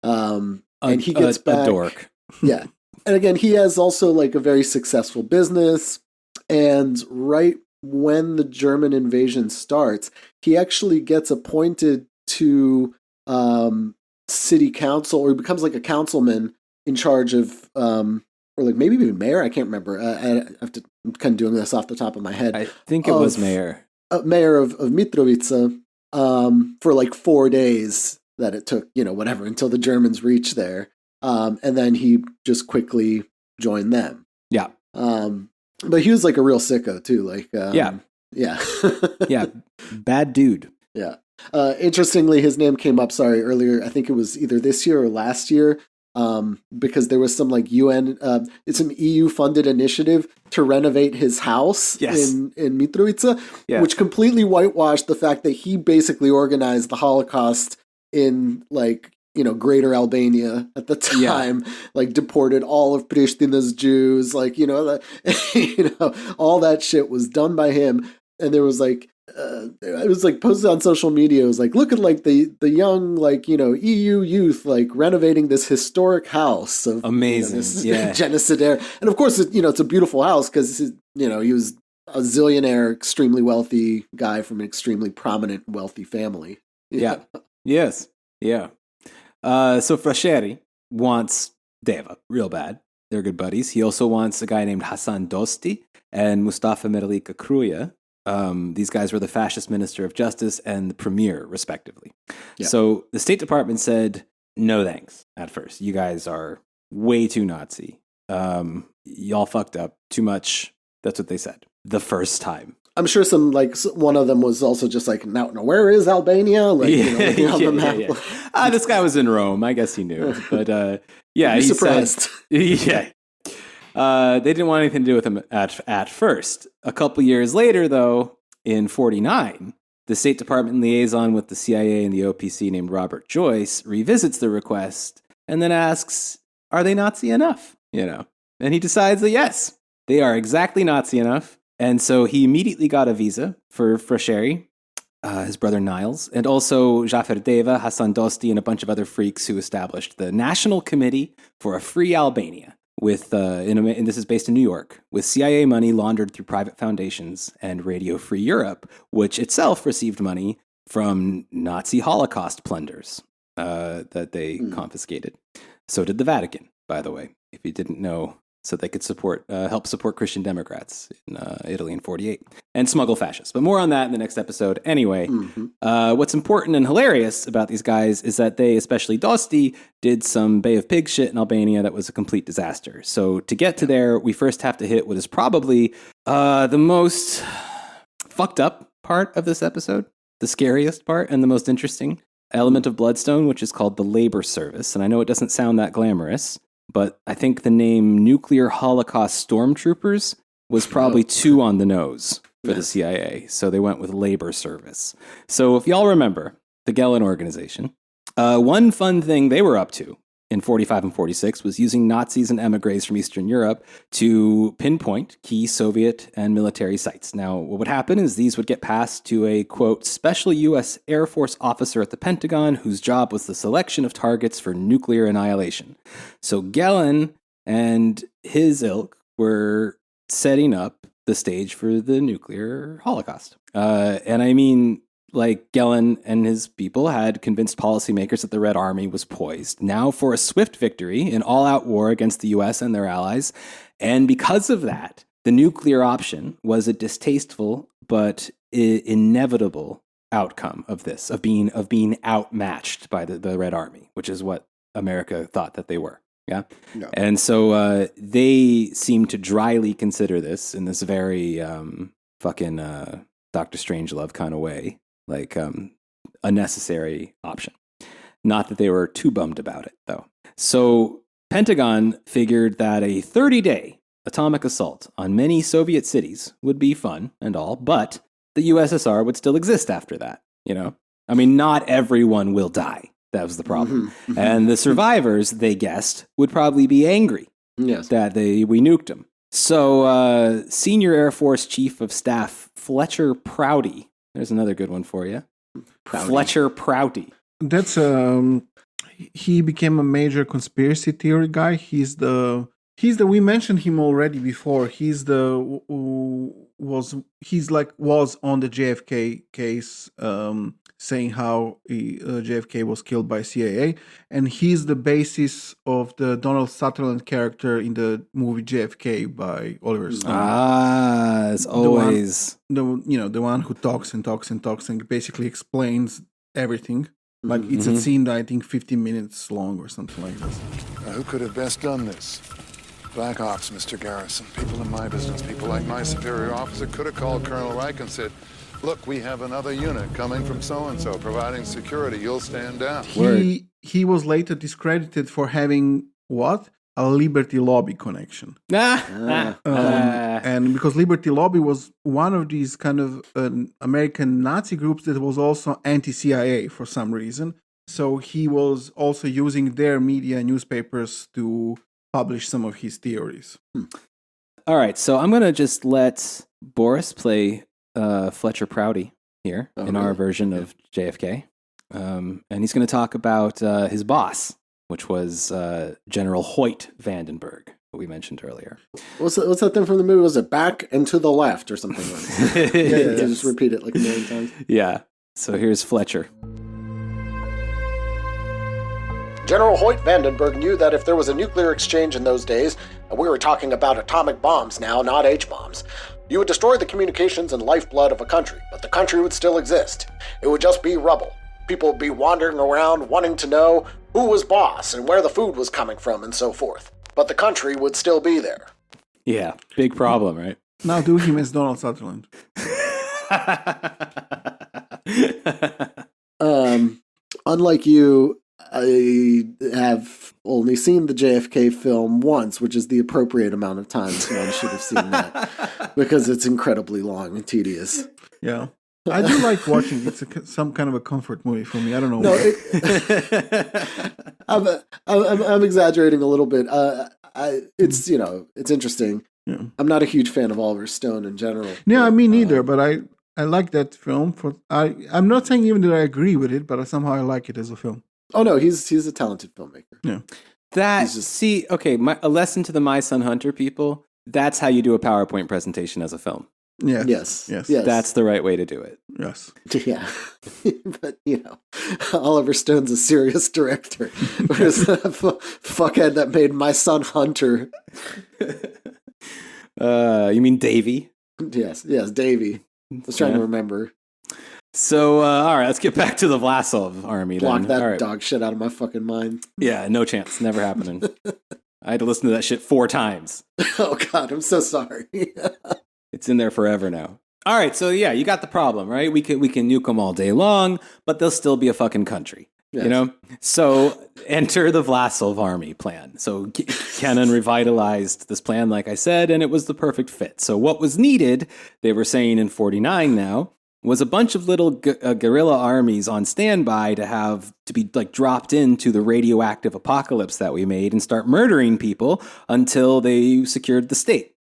and he gets back.
A dork.
Yeah, and again, he has also like a very successful business. And right when the German invasion starts, he actually gets appointed to city council, or he becomes like a councilman in charge of. Or like maybe even mayor, I can't remember. I'm kind of doing this off the top of my head.
I think it was mayor.
Mayor of Mitrovica for like 4 days that it took, whatever, until the Germans reached there. And then he just quickly joined them.
Yeah.
But he was like a real sicko too. Like, yeah.
Yeah. Bad dude.
Yeah. Interestingly, his name came up, earlier. I think it was either this year or last year. Because there was some like UN, it's an EU-funded initiative to renovate his house in Mitrovica, which completely whitewashed the fact that he basically organized the Holocaust in like, greater Albania at the time, like deported all of Prishtina's Jews, like, all that shit was done by him. And there was like, it was like posted on social media. It was like, look at like the young, like, EU youth, like renovating this historic house of
amazing,
genocidaire. And of course, it's a beautiful house because, he was a zillionaire, extremely wealthy guy from an extremely prominent, wealthy family.
Yeah. Yes. Yeah. So Frasheri wants Deva real bad. They're good buddies. He also wants a guy named Hasan Dosti and Mustafa Medelika Kruja. These guys were the fascist minister of justice and the premier, respectively. Yeah. So the State Department said, no thanks at first. You guys are way too Nazi. Y'all fucked up too much. That's what they said the first time. I'm sure some, like, one of them was also just like, now where is Albania? Like, looking on the map. This guy was in Rome. I guess he knew. But he's surprised. They didn't want anything to do with him at first. A couple years later, though, In 49, the State Department liaison with the CIA and the OPC named Robert Joyce revisits the request and then asks, are they Nazi enough? And he decides that yes, they are exactly Nazi enough. And so he immediately got a visa for Frasheri, his brother Niles, and also Jafar Deva, Hassan Dosti, and a bunch of other freaks who established the National Committee for a Free Albania, and this is based in New York, with CIA money laundered through private foundations and Radio Free Europe, which itself received money from Nazi Holocaust plunders that they confiscated. So did the Vatican, by the way, if you didn't know, so they could help support Christian Democrats in Italy in 48 and smuggle fascists. But more on that in the next episode. Anyway, what's important and hilarious about these guys is that they, especially Dosti, did some Bay of Pigs shit in Albania that was a complete disaster. So to get to there, we first have to hit what is probably the most fucked up part of this episode, the scariest part and the most interesting element of Bloodstone, which is called the Labor Service. And I know it doesn't sound that glamorous, but I think the name Nuclear Holocaust Stormtroopers was probably too on the nose for the CIA. So they went with Labor Service. So if y'all remember the Gehlen organization, one fun thing they were up to in 45 and 46 was using Nazis and emigres from Eastern Europe to pinpoint key Soviet and military sites. Now, what would happen is these would get passed to a, quote, special U.S. Air Force officer at the Pentagon whose job was the selection of targets for nuclear annihilation. So Gehlen and his ilk were setting up the stage for the nuclear holocaust. And I mean, like Gehlen and his people had convinced policymakers that the Red Army was poised now for a swift victory in all-out war against the U.S. and their allies. And because of that, the nuclear option was a distasteful but inevitable outcome of this, of being outmatched by the Red Army, which is what America thought that they were. Yeah. No. And so they seem to dryly consider this in this very fucking Dr. Strangelove kind of way, like a necessary option. Not that they were too bummed about it, though. So Pentagon figured that a 30-day atomic assault on many Soviet cities would be fun and all, but the USSR would still exist after that, I mean, not everyone will die. That was the problem. And the survivors, they guessed, would probably be angry that we nuked them. So Senior Air Force Chief of Staff Fletcher Prouty, there's another good one for you. Fletcher Prouty.
That's he became a major conspiracy theory guy. He's the we mentioned him already before. He's was on the JFK case, saying how JFK was killed by CIA, and he's the basis of the Donald Sutherland character in the movie JFK by Oliver Stone.
As always,
the one who talks and talks and talks and basically explains everything. Like it's a scene that I think 15 minutes long or something like this.
Who could have best done this? Black Ops, Mr. Garrison. People in my business, people like my superior officer could have called Colonel Reich and said, look, we have another unit coming from so-and-so providing security. You'll stand down.
He was later discredited for having what? A Liberty Lobby connection. And because Liberty Lobby was one of these kind of American Nazi groups that was also anti-CIA for some reason. So he was also using their media and newspapers to publish some of his theories.
All right, so I'm going to just let Boris play Fletcher Prouty here in our version of JFK. And he's going to talk about his boss, which was General Hoyt Vandenberg, that we mentioned earlier.
What's that thing from the movie? Was it Back and to the Left or something like that? Yeah, just repeat it like a million times.
Yeah, so here's Fletcher.
General Hoyt Vandenberg knew that if there was a nuclear exchange in those days, and we were talking about atomic bombs now, not H-bombs, you would destroy the communications and lifeblood of a country, but the country would still exist. It would just be rubble. People would be wandering around wanting to know who was boss and where the food was coming from and so forth. But the country would still be there.
Yeah, big problem, right?
Now do him as Donald Sutherland.
Unlike you, I have only seen the JFK film once, which is the appropriate amount of times one should have seen that, because it's incredibly long and tedious.
Yeah. I do like watching. It's some kind of a comfort movie for me. I don't know.
No, I'm exaggerating a little bit. It's it's interesting.
Yeah.
I'm not a huge fan of Oliver Stone in general.
Yeah,
but,
me neither. But I like that film. I'm not saying even that I agree with it, but somehow I like it as a film.
Oh no, he's a talented filmmaker.
Yeah.
A lesson to the My Son Hunter people. That's how you do a PowerPoint presentation as a film.
Yeah.
Yes.
That's the right way to do it.
Yes.
Yeah. But, Oliver Stone's a serious director. Whereas that fuckhead that made My Son Hunter.
You mean Davy?
Yes, Davy. I was trying to remember.
So, all right, let's get back to the Vlasov army.
Block
then.
that
All right.
dog shit out of my fucking mind.
Yeah, no chance. Never happening. I had to listen to that shit 4 times.
Oh, God, I'm so sorry.
It's in there forever now. All right, so yeah, you got the problem, right? We can nuke them all day long, but they'll still be a fucking country.
Yes.
So enter the Vlasov army plan. So Kennan revitalized this plan, like I said, and it was the perfect fit. So what was needed, they were saying in 49 now, was a bunch of little guerrilla armies on standby to be like dropped into the radioactive apocalypse that we made and start murdering people until they secured the state.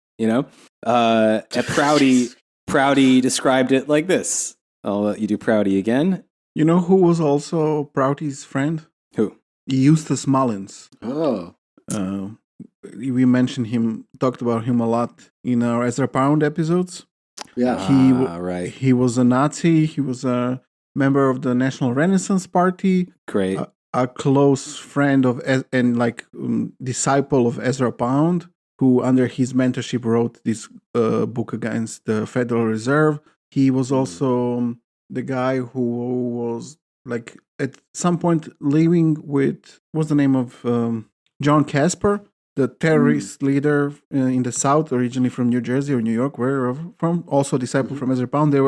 Prouty described it like this. I'll let you do Prouty again.
You know who was also Prouty's friend?
Who?
Eustace Mullins.
Oh.
We mentioned him, talked about him a lot in our Ezra Pound episodes.
Yeah.
Right.
He was a Nazi. He was a member of the National Renaissance Party.
Great.
A close friend of disciple of Ezra Pound, who under his mentorship wrote this book against the Federal Reserve. He was also the guy who was like at some point living with, what's the name of John Casper, the terrorist leader in the South, originally from New Jersey or New York, where from, also a disciple from Ezra Pound. They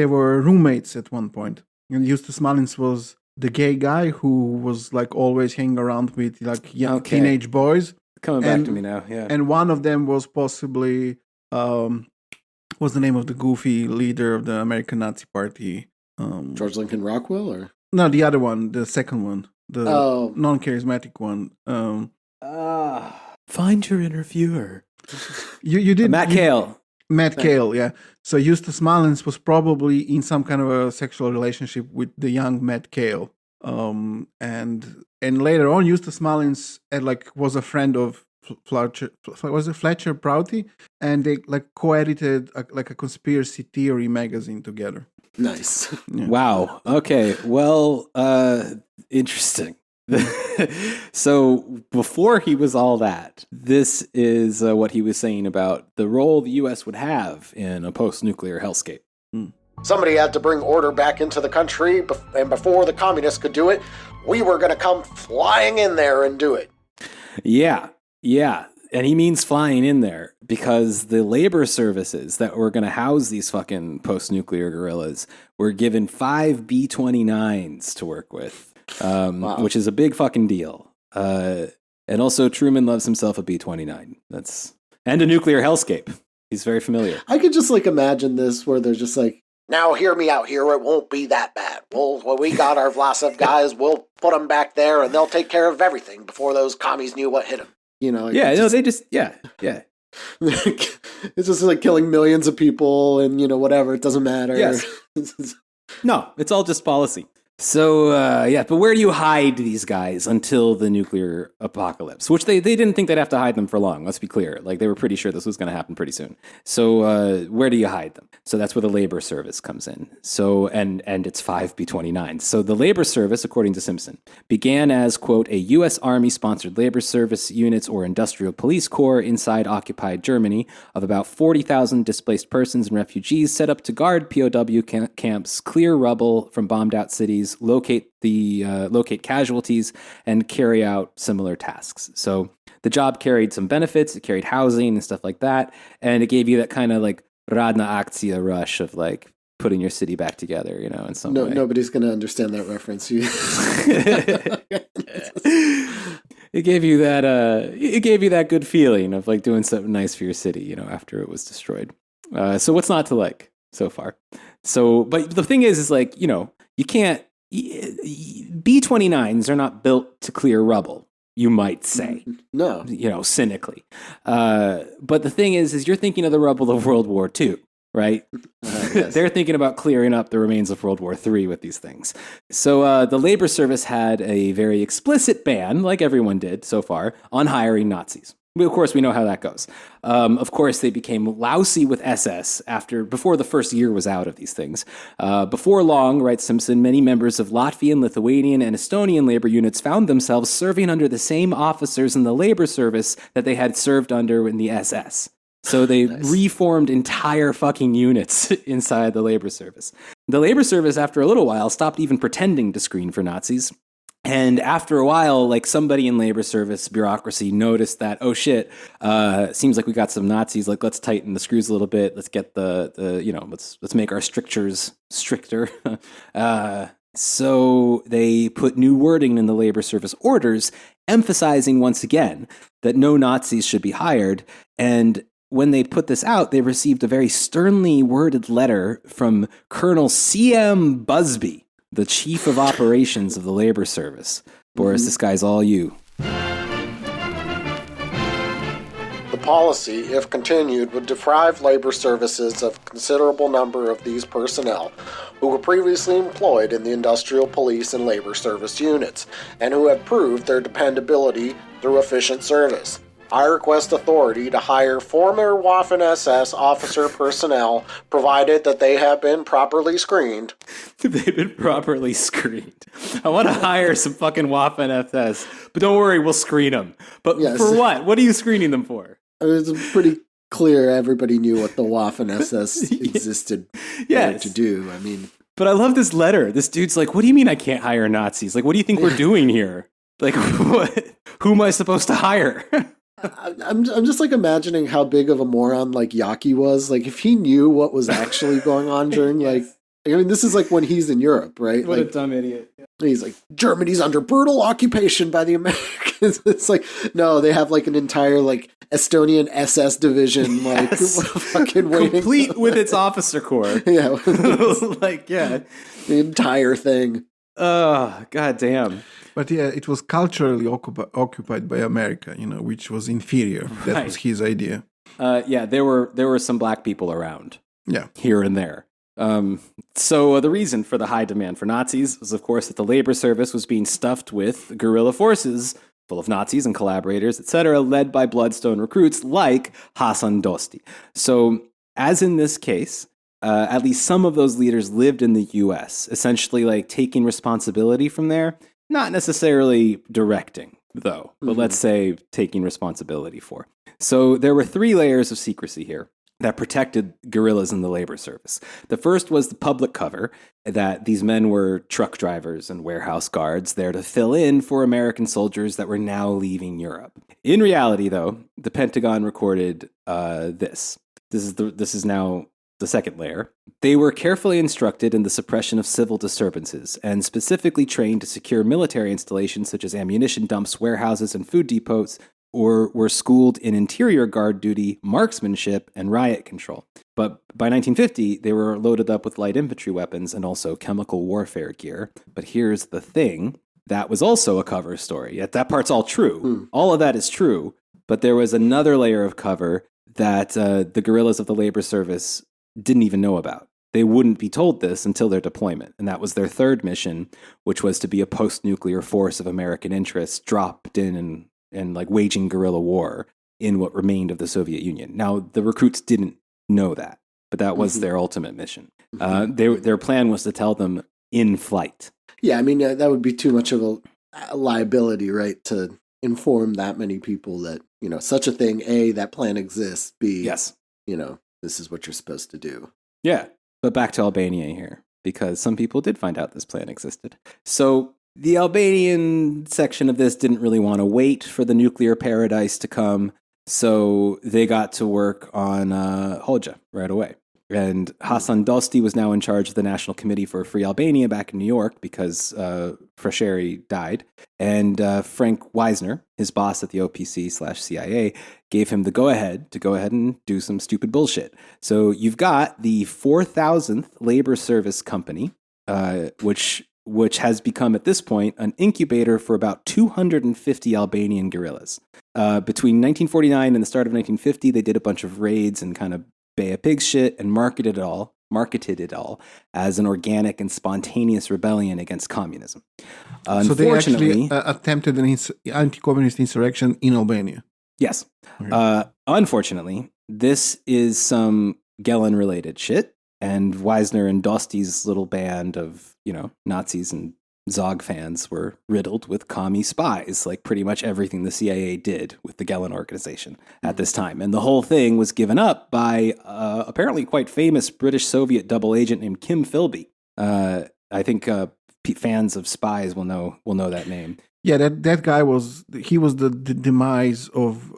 were roommates at one point. And Eustace Mullins was the gay guy who was like always hanging around with like young teenage boys.
Coming back to me now, yeah.
And one of them was possibly, what's the name of the goofy leader of the American Nazi Party?
George Lincoln Rockwell, or?
No, the other one, the second one. The non-charismatic one.
Find your interviewer.
You did
Matt Cale.
Matt Cale, yeah. So Eustace Mullins was probably in some kind of a sexual relationship with the young Matt Cale. And later on, Eustace Mullins was a friend of Fletcher Prouty, and they co-edited a conspiracy theory magazine together.
Nice.
Yeah.
Wow. Okay. Well, interesting. So before he was all that, this is what he was saying about the role the U.S. would have in a post-nuclear hellscape.
Somebody had to bring order back into the country, and before the communists could do it, we were going to come flying in there and do it.
Yeah. And he means flying in there because the labor services that were going to house these fucking post-nuclear guerrillas were given 5 B-29s to work with, which is a big fucking deal. And also Truman loves himself a B-29. And a nuclear hellscape. He's very familiar.
I could just imagine this where they're just like,
now hear me out here, it won't be that bad. We got our Vlasov guys, we'll put them back there and they'll take care of everything before those commies knew what hit them.
It's just like killing millions of people and, whatever. It doesn't matter.
Yes. No, it's all just policy. So, but where do you hide these guys until the nuclear apocalypse? Which they didn't think they'd have to hide them for long, let's be clear. They were pretty sure this was going to happen pretty soon. So, where do you hide them? So that's where the labor service comes in. So, and it's 5 B-29. So the labor service, according to Simpson, began as, quote, a U.S. Army-sponsored labor service units or industrial police corps inside occupied Germany of about 40,000 displaced persons and refugees set up to guard POW camps, clear rubble from bombed-out cities, locate casualties, and carry out similar tasks. So the job carried some benefits. It carried housing and stuff like that, and it gave you that kind of Radna Akcija rush of putting your city back together, in some way.
Nobody's going to understand that reference.
It gave you that good feeling of like doing something nice for your city, after it was destroyed. So what's not to like so far? So, but the thing is like, you can't, B-29s are not built to clear rubble, you might say.
No.
Cynically. But the thing is you're thinking of the rubble of World War II, right?
Yes.
They're thinking about clearing up the remains of World War III with these things. So the Labor Service had a very explicit ban, like everyone did so far, on hiring Nazis. Of course, we know how that goes. Of course, they became lousy with SS before the first year was out of these things. Before long, writes Simpson, many members of Latvian, Lithuanian, and Estonian labor units found themselves serving under the same officers in the labor service that they had served under in the SS. So they reformed entire fucking units inside the labor service. The labor service, after a little while, stopped even pretending to screen for Nazis. And after a while, like somebody in labor service bureaucracy noticed that, oh shit, seems like we got some Nazis. Like, let's tighten the screws a little bit. Let's get let's make our strictures stricter. So they put new wording in the labor service orders, emphasizing once again that no Nazis should be hired. And when they put this out, they received a very sternly worded letter from Colonel C.M. Busby, the chief of operations of the labor service. Boris, this guy's all you.
The policy, if continued, would deprive labor services of a considerable number of these personnel who were previously employed in the industrial police and labor service units, and who had proved their dependability through efficient service. I request authority to hire former Waffen-SS officer personnel, provided that they have been properly screened.
They've been properly screened. I want to hire some fucking Waffen-SS, but don't worry, we'll screen them. But
Yes.
for what? What are you screening them for?
It's pretty clear everybody knew what the Waffen-SS existed
Yes.
to do. I mean,
But I love this letter. This dude's like, what do you mean I can't hire Nazis? Like, what do you think we're doing here? Like, what? Who am I supposed to hire?
I'm just like imagining how big of a moron like Yaki was. Like if he knew what was actually going on during this is like when he's in Europe, right?
What
like,
a dumb idiot.
he's like, Germany's under brutal occupation by the Americans. It's like, no, they have like an entire like Estonian SS division, like fucking waiting.
Complete with its officer corps.
Yeah.
Like, yeah.
The entire thing.
Oh, god damn.
But yeah, it was culturally occupied by America, which was inferior. That
Right.
was his idea.
Yeah, there were some black people around.
Yeah.
Here and there. So the reason for the high demand for Nazis was, of course, that the labor service was being stuffed with guerrilla forces full of Nazis and collaborators, etc., led by Bloodstone recruits like Hasan Dosti. So, as in this case, at least some of those leaders lived in the U.S., essentially like taking responsibility from there. Not necessarily directing, though, but let's say taking responsibility for. So there were 3 layers of secrecy here that protected guerrillas in the labor service. The first was the public cover, that these men were truck drivers and warehouse guards there to fill in for American soldiers that were now leaving Europe. In reality, though, the Pentagon recorded this. This is now the second layer. They were carefully instructed in the suppression of civil disturbances and specifically trained to secure military installations such as ammunition dumps, warehouses, and food depots, or were schooled in interior guard duty, marksmanship, and riot control. But by 1950, they were loaded up with light infantry weapons and also chemical warfare gear. But here's the thing. That was also a cover story. That part's all true. All of that is true. But there was another layer of cover that the guerrillas of the labor service didn't even know about. They wouldn't be told this until their deployment, and that was their third mission, which was to be a post-nuclear force of American interests dropped in and like waging guerrilla war in what remained of the Soviet Union. Now, the recruits didn't know that, but that was their ultimate mission. Their plan was to tell them in flight.
Yeah, I mean, that would be too much of a liability, right, to inform that many people that, such a thing, A, that plan exists, B,
Yes.
This is what you're supposed to do.
Yeah. But back to Albania here, because some people did find out this plan existed. So the Albanian section of this didn't really want to wait for the nuclear paradise to come, so they got to work on Hoxha right away. And Hasan Dosti was now in charge of the National Committee for Free Albania back in New York because Frasheri died. And Frank Wisner, his boss at the OPC/CIA, gave him the go-ahead to go ahead and do some stupid bullshit. So you've got the 4,000th Labor Service Company, which has become at this point an incubator for about 250 Albanian guerrillas. Between 1949 and the start of 1950, they did a bunch of raids and kind of Bay of Pigs shit and marketed it all as an organic and spontaneous rebellion against communism.
So they actually attempted an anti-communist insurrection in Albania.
Yes.
Okay.
Unfortunately, this is some Gelen-related shit, and Wisner and Dosti's little band of, Nazis and Zog fans were riddled with commie spies, like pretty much everything the CIA did with the Gelen organization at this time. And the whole thing was given up by apparently quite famous British Soviet double agent named Kim Philby. I think fans of spies will know that name.
Yeah, that guy was the demise of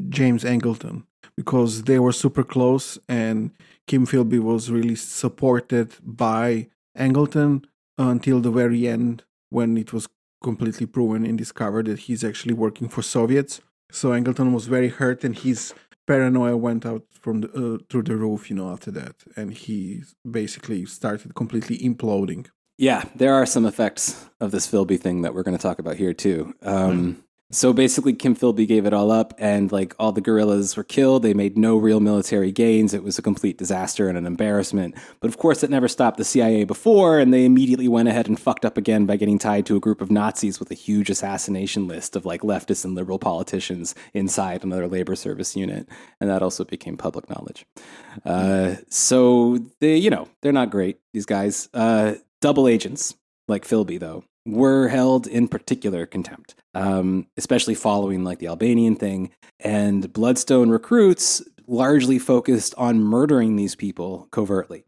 James Angleton, because they were super close, and Kim Philby was really supported by Angleton until the very end, when it was completely proven and discovered that he's actually working for Soviets. So Angleton was very hurt, and his paranoia went out from through the roof, after that, and he basically started completely imploding.
Yeah, there are some effects of this Philby thing that we're going to talk about here too. So basically, Kim Philby gave it all up, and all the guerrillas were killed. They made no real military gains. It was a complete disaster and an embarrassment. But of course, it never stopped the CIA before, and they immediately went ahead and fucked up again by getting tied to a group of Nazis with a huge assassination list of leftists and liberal politicians inside another labor service unit, and that also became public knowledge. So they're not great, these guys. Double agents like Philby, though, were held in particular contempt, especially following the Albanian thing. And Bloodstone recruits largely focused on murdering these people covertly.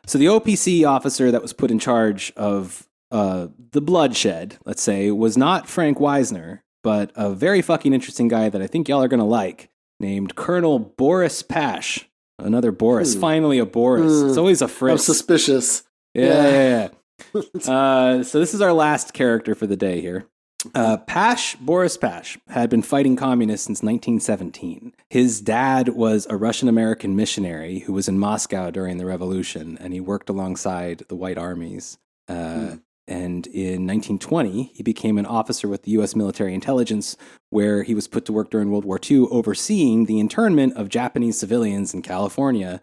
So the OPC officer that was put in charge of the bloodshed, let's say, was not Frank Wisner, but a very fucking interesting guy that I think y'all are going to like, named Colonel Boris Pash. Another Boris. Finally a Boris. It's always a Fritz.
I'm suspicious.
Yeah. So this is our last character for the day here. Boris Pash had been fighting communists since 1917. His dad was a Russian-American missionary who was in Moscow during the revolution, and he worked alongside the White Armies. And in 1920, he became an officer with the U.S. military intelligence, where he was put to work during World War II, overseeing the internment of Japanese civilians in California,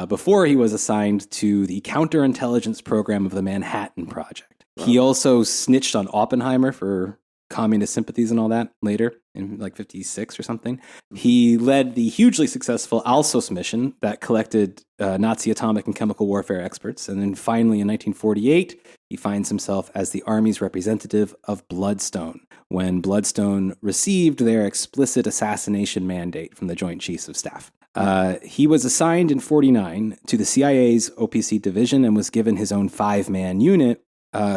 before he was assigned to the counterintelligence program of the Manhattan Project. Wow. He also snitched on Oppenheimer for communist sympathies and all that later, in 56 or something. He led the hugely successful Alsos mission that collected Nazi atomic and chemical warfare experts. And then finally, in 1948, he finds himself as the Army's representative of Bloodstone, when Bloodstone received their explicit assassination mandate from the Joint Chiefs of Staff. He was assigned in 1949 to the CIA's OPC division and was given his own 5-man unit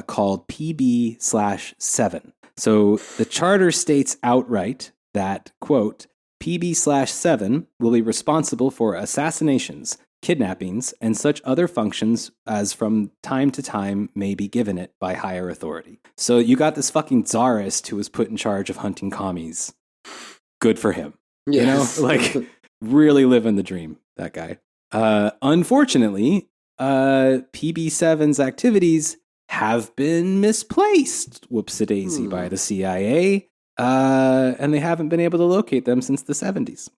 called PB/7. So the charter states outright that, quote, PB/7 will be responsible for assassinations, kidnappings, and such other functions as from time to time may be given it by higher authority. So you got this fucking czarist who was put in charge of hunting commies. Good for him.
Yes.
Really living the dream, that guy. Unfortunately, PB7's activities have been misplaced, whoops-a-daisy, by the CIA, and they haven't been able to locate them since the 70s.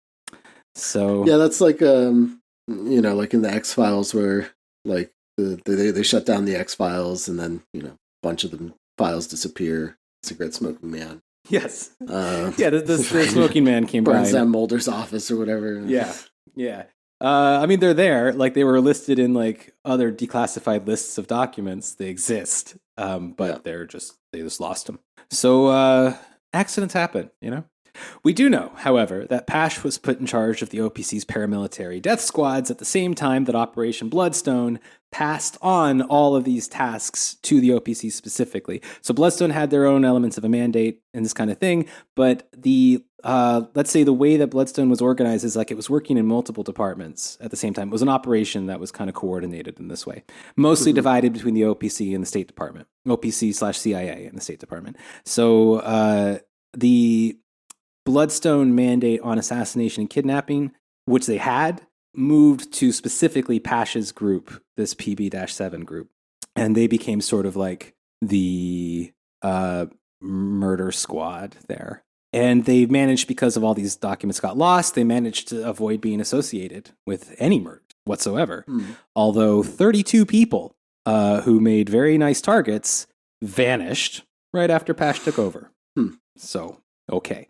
So
yeah, that's like in the X-Files, where they shut down the X-Files, and then a bunch of the files disappear. Cigarette smoking man.
Yes. The smoking man came by.
Burns down Mulder's office or whatever.
Yeah. They're there. They were listed in other declassified lists of documents. They exist, but they just lost them. So accidents happen, We do know, however, that Pash was put in charge of the OPC's paramilitary death squads at the same time that Operation Bloodstone passed on all of these tasks to the OPC specifically. So Bloodstone had their own elements of a mandate and this kind of thing, but the let's say the way that Bloodstone was organized is like it was working in multiple departments at the same time. It was an operation that was kind of coordinated in this way, mostly divided between the OPC and the State Department, OPC/CIA and the State Department. So the Bloodstone mandate on assassination and kidnapping, which they had, moved to specifically Pasha's group, this PB-7 group. And they became sort of like the murder squad there. And they managed, because of all these documents got lost, they managed to avoid being associated with any murder whatsoever. Although 32 people who made very nice targets vanished right after Pash took over. So, okay.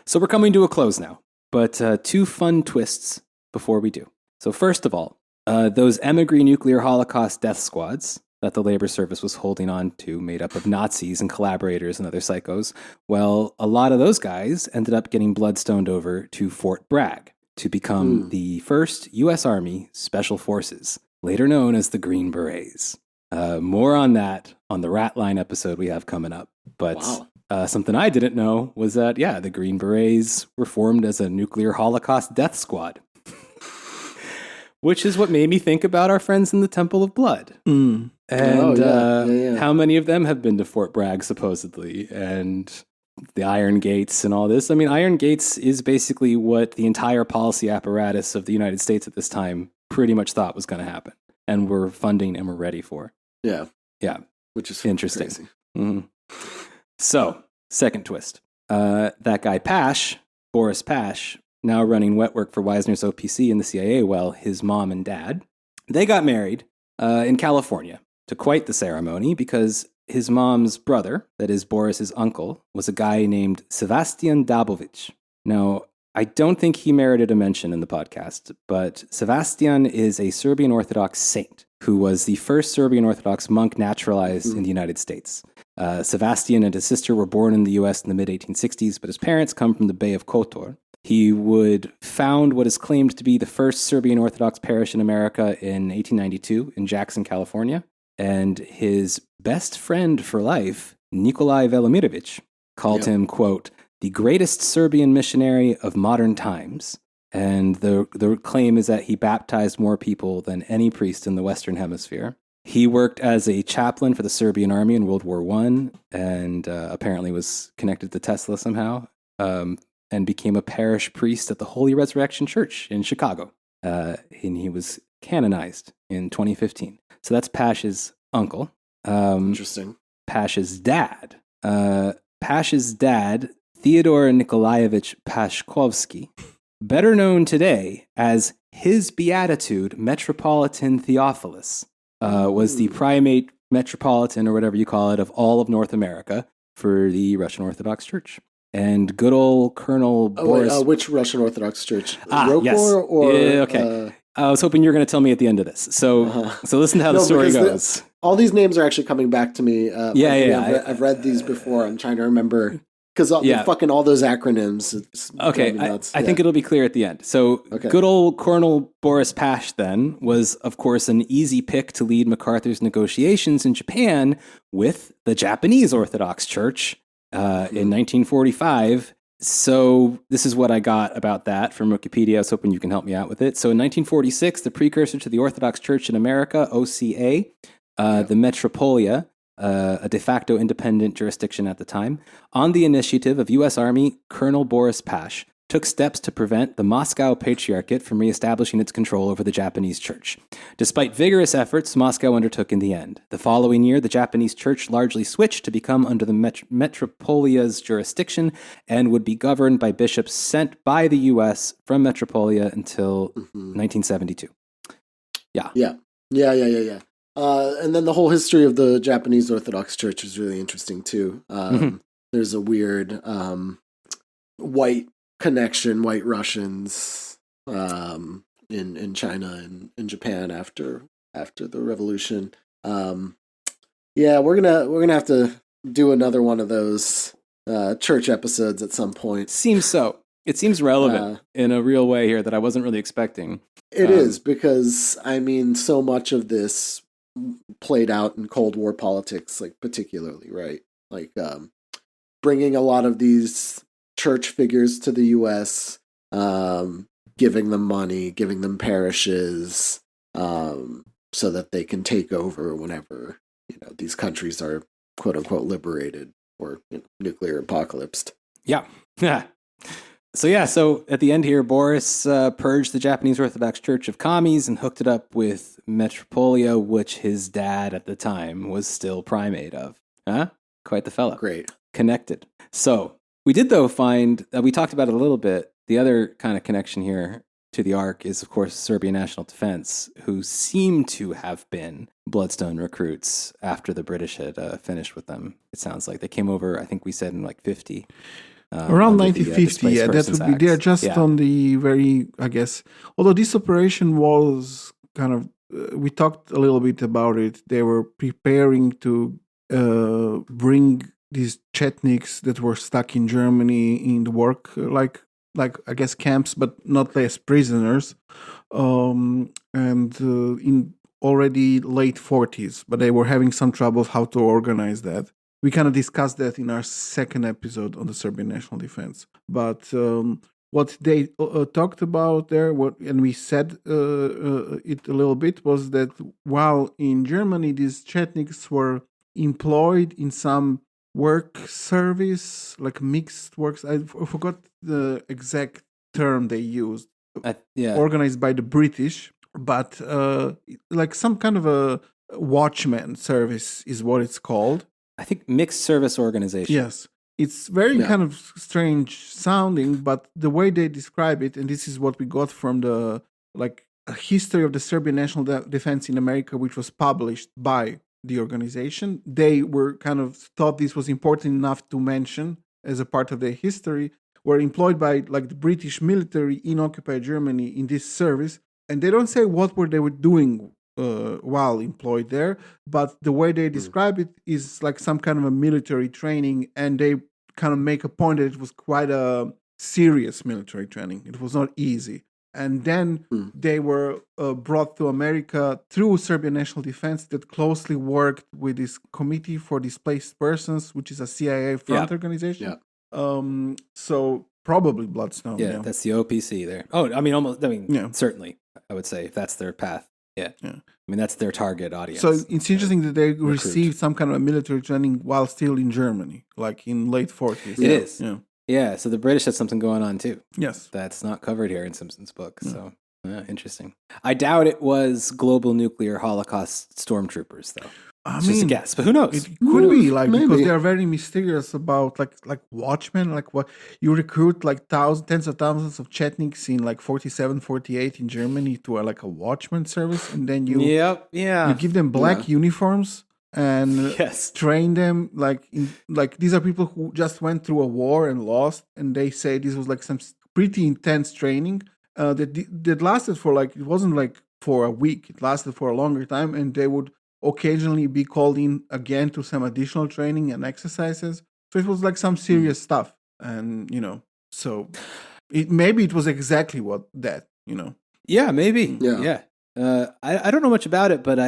So we're coming to a close now, but two fun twists before we do. So first of all, those Emigre nuclear Holocaust death squads that the Labor Service was holding on to, made up of Nazis and collaborators and other psychos, well, a lot of those guys ended up getting bloodstoned over to Fort Bragg to become the first U.S. Army Special Forces, later known as the Green Berets. More on that on the Ratline episode we have coming up. But something I didn't know was that, yeah, the Green Berets were formed as a nuclear Holocaust death squad. Which is what made me think about our friends in the Temple of Blood. And how many of them have been to Fort Bragg, supposedly, and the Iron Gates and all this. I mean, Iron Gates is basically what the entire policy apparatus of the United States at this time pretty much thought was going to happen, and we're funding and we're ready for. Yeah.
Which is
interesting. So, second twist. That guy Pash, Boris Pash, now running wet work for Wisner's OPC in the CIA, well, his mom and dad, they got married in California to quite the ceremony because his mom's brother, that is Boris's uncle, was a guy named Sebastian Dabovich. Now, I don't think he merited a mention in the podcast, but Sebastian is a Serbian Orthodox saint who was the first Serbian Orthodox monk naturalized in the United States. Sebastian and his sister were born in the U.S. in the mid-1860s, but his parents come from the Bay of Kotor. He would found what is claimed to be the first Serbian Orthodox parish in America in 1892 in Jackson, California. And his best friend for life, Nikolai Velimirovic, called him, quote, the greatest Serbian missionary of modern times. And the claim is that he baptized more people than any priest in the Western Hemisphere. He worked as a chaplain for the Serbian army in World War I and apparently was connected to Tesla somehow. And became a parish priest at the Holy Resurrection Church in Chicago. And he was canonized in 2015. So that's Pash's uncle.
Interesting.
Pash's dad. Pash's dad, Theodore Nikolaevich Pashkovsky, better known today as His Beatitude Metropolitan Theophilus, was the primate metropolitan, or whatever you call it, of all of North America for the Russian Orthodox Church. And good old Colonel Boris...
which Russian Orthodox Church?
Rokor,
yes.
Or... Yeah, okay. I was hoping you were going to tell me at the end of this. So listen to how the story goes.
All these names are actually coming back to me. I've read these before. I'm trying to remember... Because fucking all those acronyms.
I think it'll be clear at the end. So good old Colonel Boris Pash then was, of course, an easy pick to lead MacArthur's negotiations in Japan with the Japanese Orthodox Church in 1945. So this is what I got about that from Wikipedia. I was hoping you can help me out with it. So in 1946, the precursor to the Orthodox Church in America, OCA, the Metropolia, a de facto independent jurisdiction at the time, on the initiative of U.S. Army Colonel Boris Pash, took steps to prevent the Moscow Patriarchate from reestablishing its control over the Japanese church. Despite vigorous efforts, Moscow undertook in the end. The following year, the Japanese church largely switched to become under the Metropolia's jurisdiction and would be governed by bishops sent by the U.S. from Metropolia until 1972. Yeah.
And then the whole history of the Japanese Orthodox Church is really interesting too. There's a weird white connection, white Russians in China and in Japan after the revolution. We're gonna have to do another one of those church episodes at some point.
Seems so. It seems relevant in a real way here that I wasn't really expecting.
It is because I mean, so much of this played out in Cold War politics, like particularly, right? Like bringing a lot of these church figures to the U.S., giving them money, giving them parishes, so that they can take over whenever these countries are quote unquote liberated or nuclear apocalypsed.
Yeah. So at the end here, Boris purged the Japanese Orthodox Church of commies and hooked it up with Metropolia, which his dad at the time was still primate of. Huh? Quite the fellow.
Great.
Connected. So we did, though, find, we talked about it a little bit, the other kind of connection here to the ARC is, of course, Serbian National Defense, who seem to have been Bloodstone recruits after the British had finished with them. It sounds like they came over, I think we said in like 50.
Around 1950, yeah, that would be there just on the very, I guess, although this operation was kind of, we talked a little bit about it, they were preparing to bring these Chetniks that were stuck in Germany in the work, like I guess camps, but not as prisoners, and in already late 40s, but they were having some trouble how to organize that. We kind of discussed that in our second episode on the Serbian National Defense. But what they talked about there, and we said it a little bit, was that while in Germany these Chetniks were employed in some work service, like mixed works, I forgot the exact term they used, organized by the British, but like some kind of a watchman service is what it's called.
I think mixed service organization.
Yes. It's very kind of strange sounding, but the way they describe it, and this is what we got from the a history of the Serbian National Defense in America, which was published by the organization. They were kind of thought this was important enough to mention as a part of their history, were employed by the British military in occupied Germany in this service. And they don't say what they were doing while employed there, but the way they describe it is like some kind of a military training, and they kind of make a point that it was quite a serious military training. It was not easy. And then they were brought to America through Serbian National Defense that closely worked with this Committee for Displaced Persons, which is a CIA front organization. Yeah. So probably Bloodstone.
Yeah, that's the OPC there. Oh, certainly, I would say, if that's their path. Yeah. I mean, that's their target audience.
So it's interesting that they received some kind of a military training while still in Germany, like in late 40s.
It is. Yeah. Yeah, so the British had something going on too.
Yes.
That's not covered here in Simpson's book. So, interesting. I doubt it was global nuclear Holocaust stormtroopers, though. It's just a guess, but who knows?
It could be because they are very mysterious about like watchmen, like what you recruit tens of thousands of Chetniks in 47, 48 in Germany to a watchman service, and then you give them black uniforms and train them these are people who just went through a war and lost, and they say this was some pretty intense training that lasted for it wasn't for a week, it lasted for a longer time, and they would occasionally be called in again to some additional training and exercises. So it was some serious stuff, and so maybe it was exactly
Yeah, maybe. Yeah. I don't know much about it, but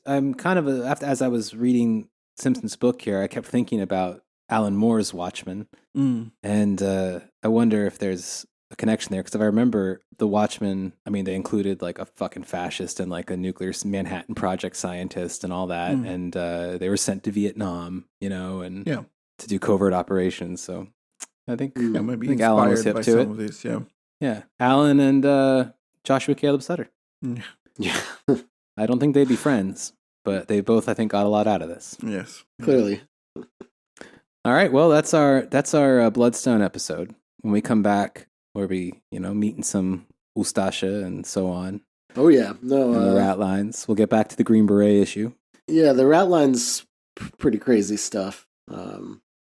I'm kind of as I was reading Simpson's book here, I kept thinking about Alan Moore's Watchmen, and I wonder if there's a connection there, because if I remember the Watchmen, I mean, they included a fucking fascist and a nuclear Manhattan Project scientist and all that, and they were sent to Vietnam, and to do covert operations. So I think
maybe
Alan was hip
by
to
some
it.
Of this,
yeah, Alan and Joshua Caleb Sutter.
Yeah,
I don't think they'd be friends, but they both, I think, got a lot out of this.
Yes,
clearly.
All right, well, that's our Bloodstone episode. When we come back, we'll be meeting some Ustasha and so on.
Oh yeah, no,
and the rat lines. We'll get back to the Green Beret issue.
Yeah, the rat lines, pretty crazy stuff. I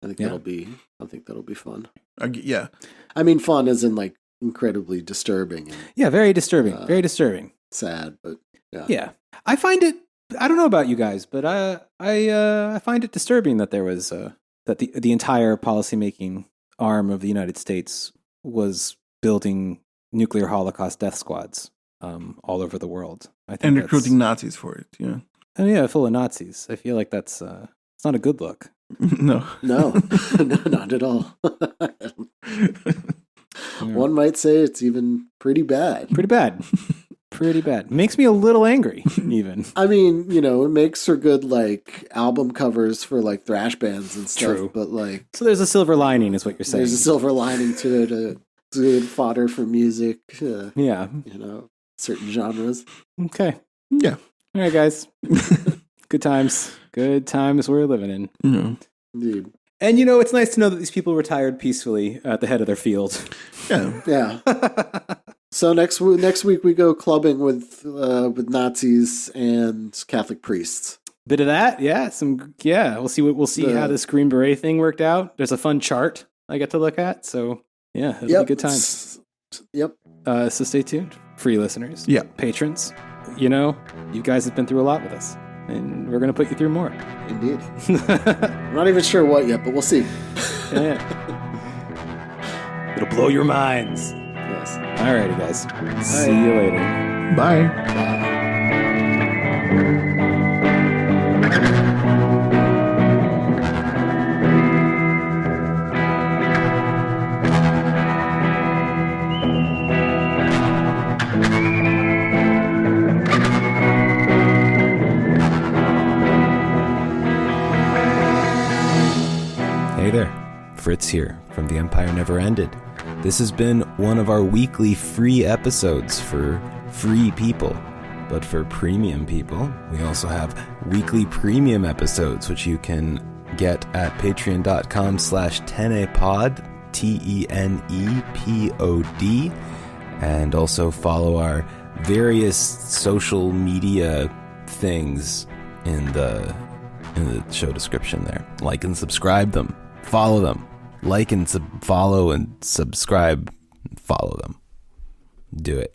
think that'll be fun.
Yeah,
I mean, fun as in incredibly disturbing. And,
very disturbing. Very disturbing.
Sad, but yeah.
Yeah, I find it. I don't know about you guys, but I find it disturbing that there was that the entire policymaking arm of the United States was building nuclear Holocaust death squads all over the world. I think
and recruiting Nazis for it. Yeah,
and full of Nazis. I feel like that's it's not a good look.
No.
No, no, not at all. One might say it's even pretty bad.
Pretty bad. Pretty bad. Makes me a little angry, even.
I mean, it makes for good like album covers for like thrash bands and stuff.
True.
But like,
So there's a silver lining, is what you're saying.
there's a silver lining to it. It's good fodder for music.
Yeah.
Certain genres.
Okay.
Yeah.
All right, guys. Good times. Good times we're living in.
Yeah.
Indeed.
And it's nice to know that these people retired peacefully at the head of their field.
Yeah.
Yeah. So next week we go clubbing with Nazis and Catholic priests.
Bit of that, yeah. We'll see how this Green Beret thing worked out. There's a fun chart I get to look at. So yeah, it'll be good times.
Yep.
So stay tuned, free listeners.
Yeah.
Patrons. You guys have been through a lot with us, and we're gonna put you through more.
Indeed. I'm not even sure what yet, but we'll see.
Yeah. It'll blow your minds.
Yes.
Alrighty, guys. See you later.
Bye.
Hey there, Fritz here from The Empire Never Ended. This has been one of our weekly free episodes for free people. But for premium people, we also have weekly premium episodes, which you can get at patreon.com/tenepod, TENEPOD, and also follow our various social media things in the show description there. Like and subscribe them. Follow them. Like and follow and subscribe. Follow them. Do it.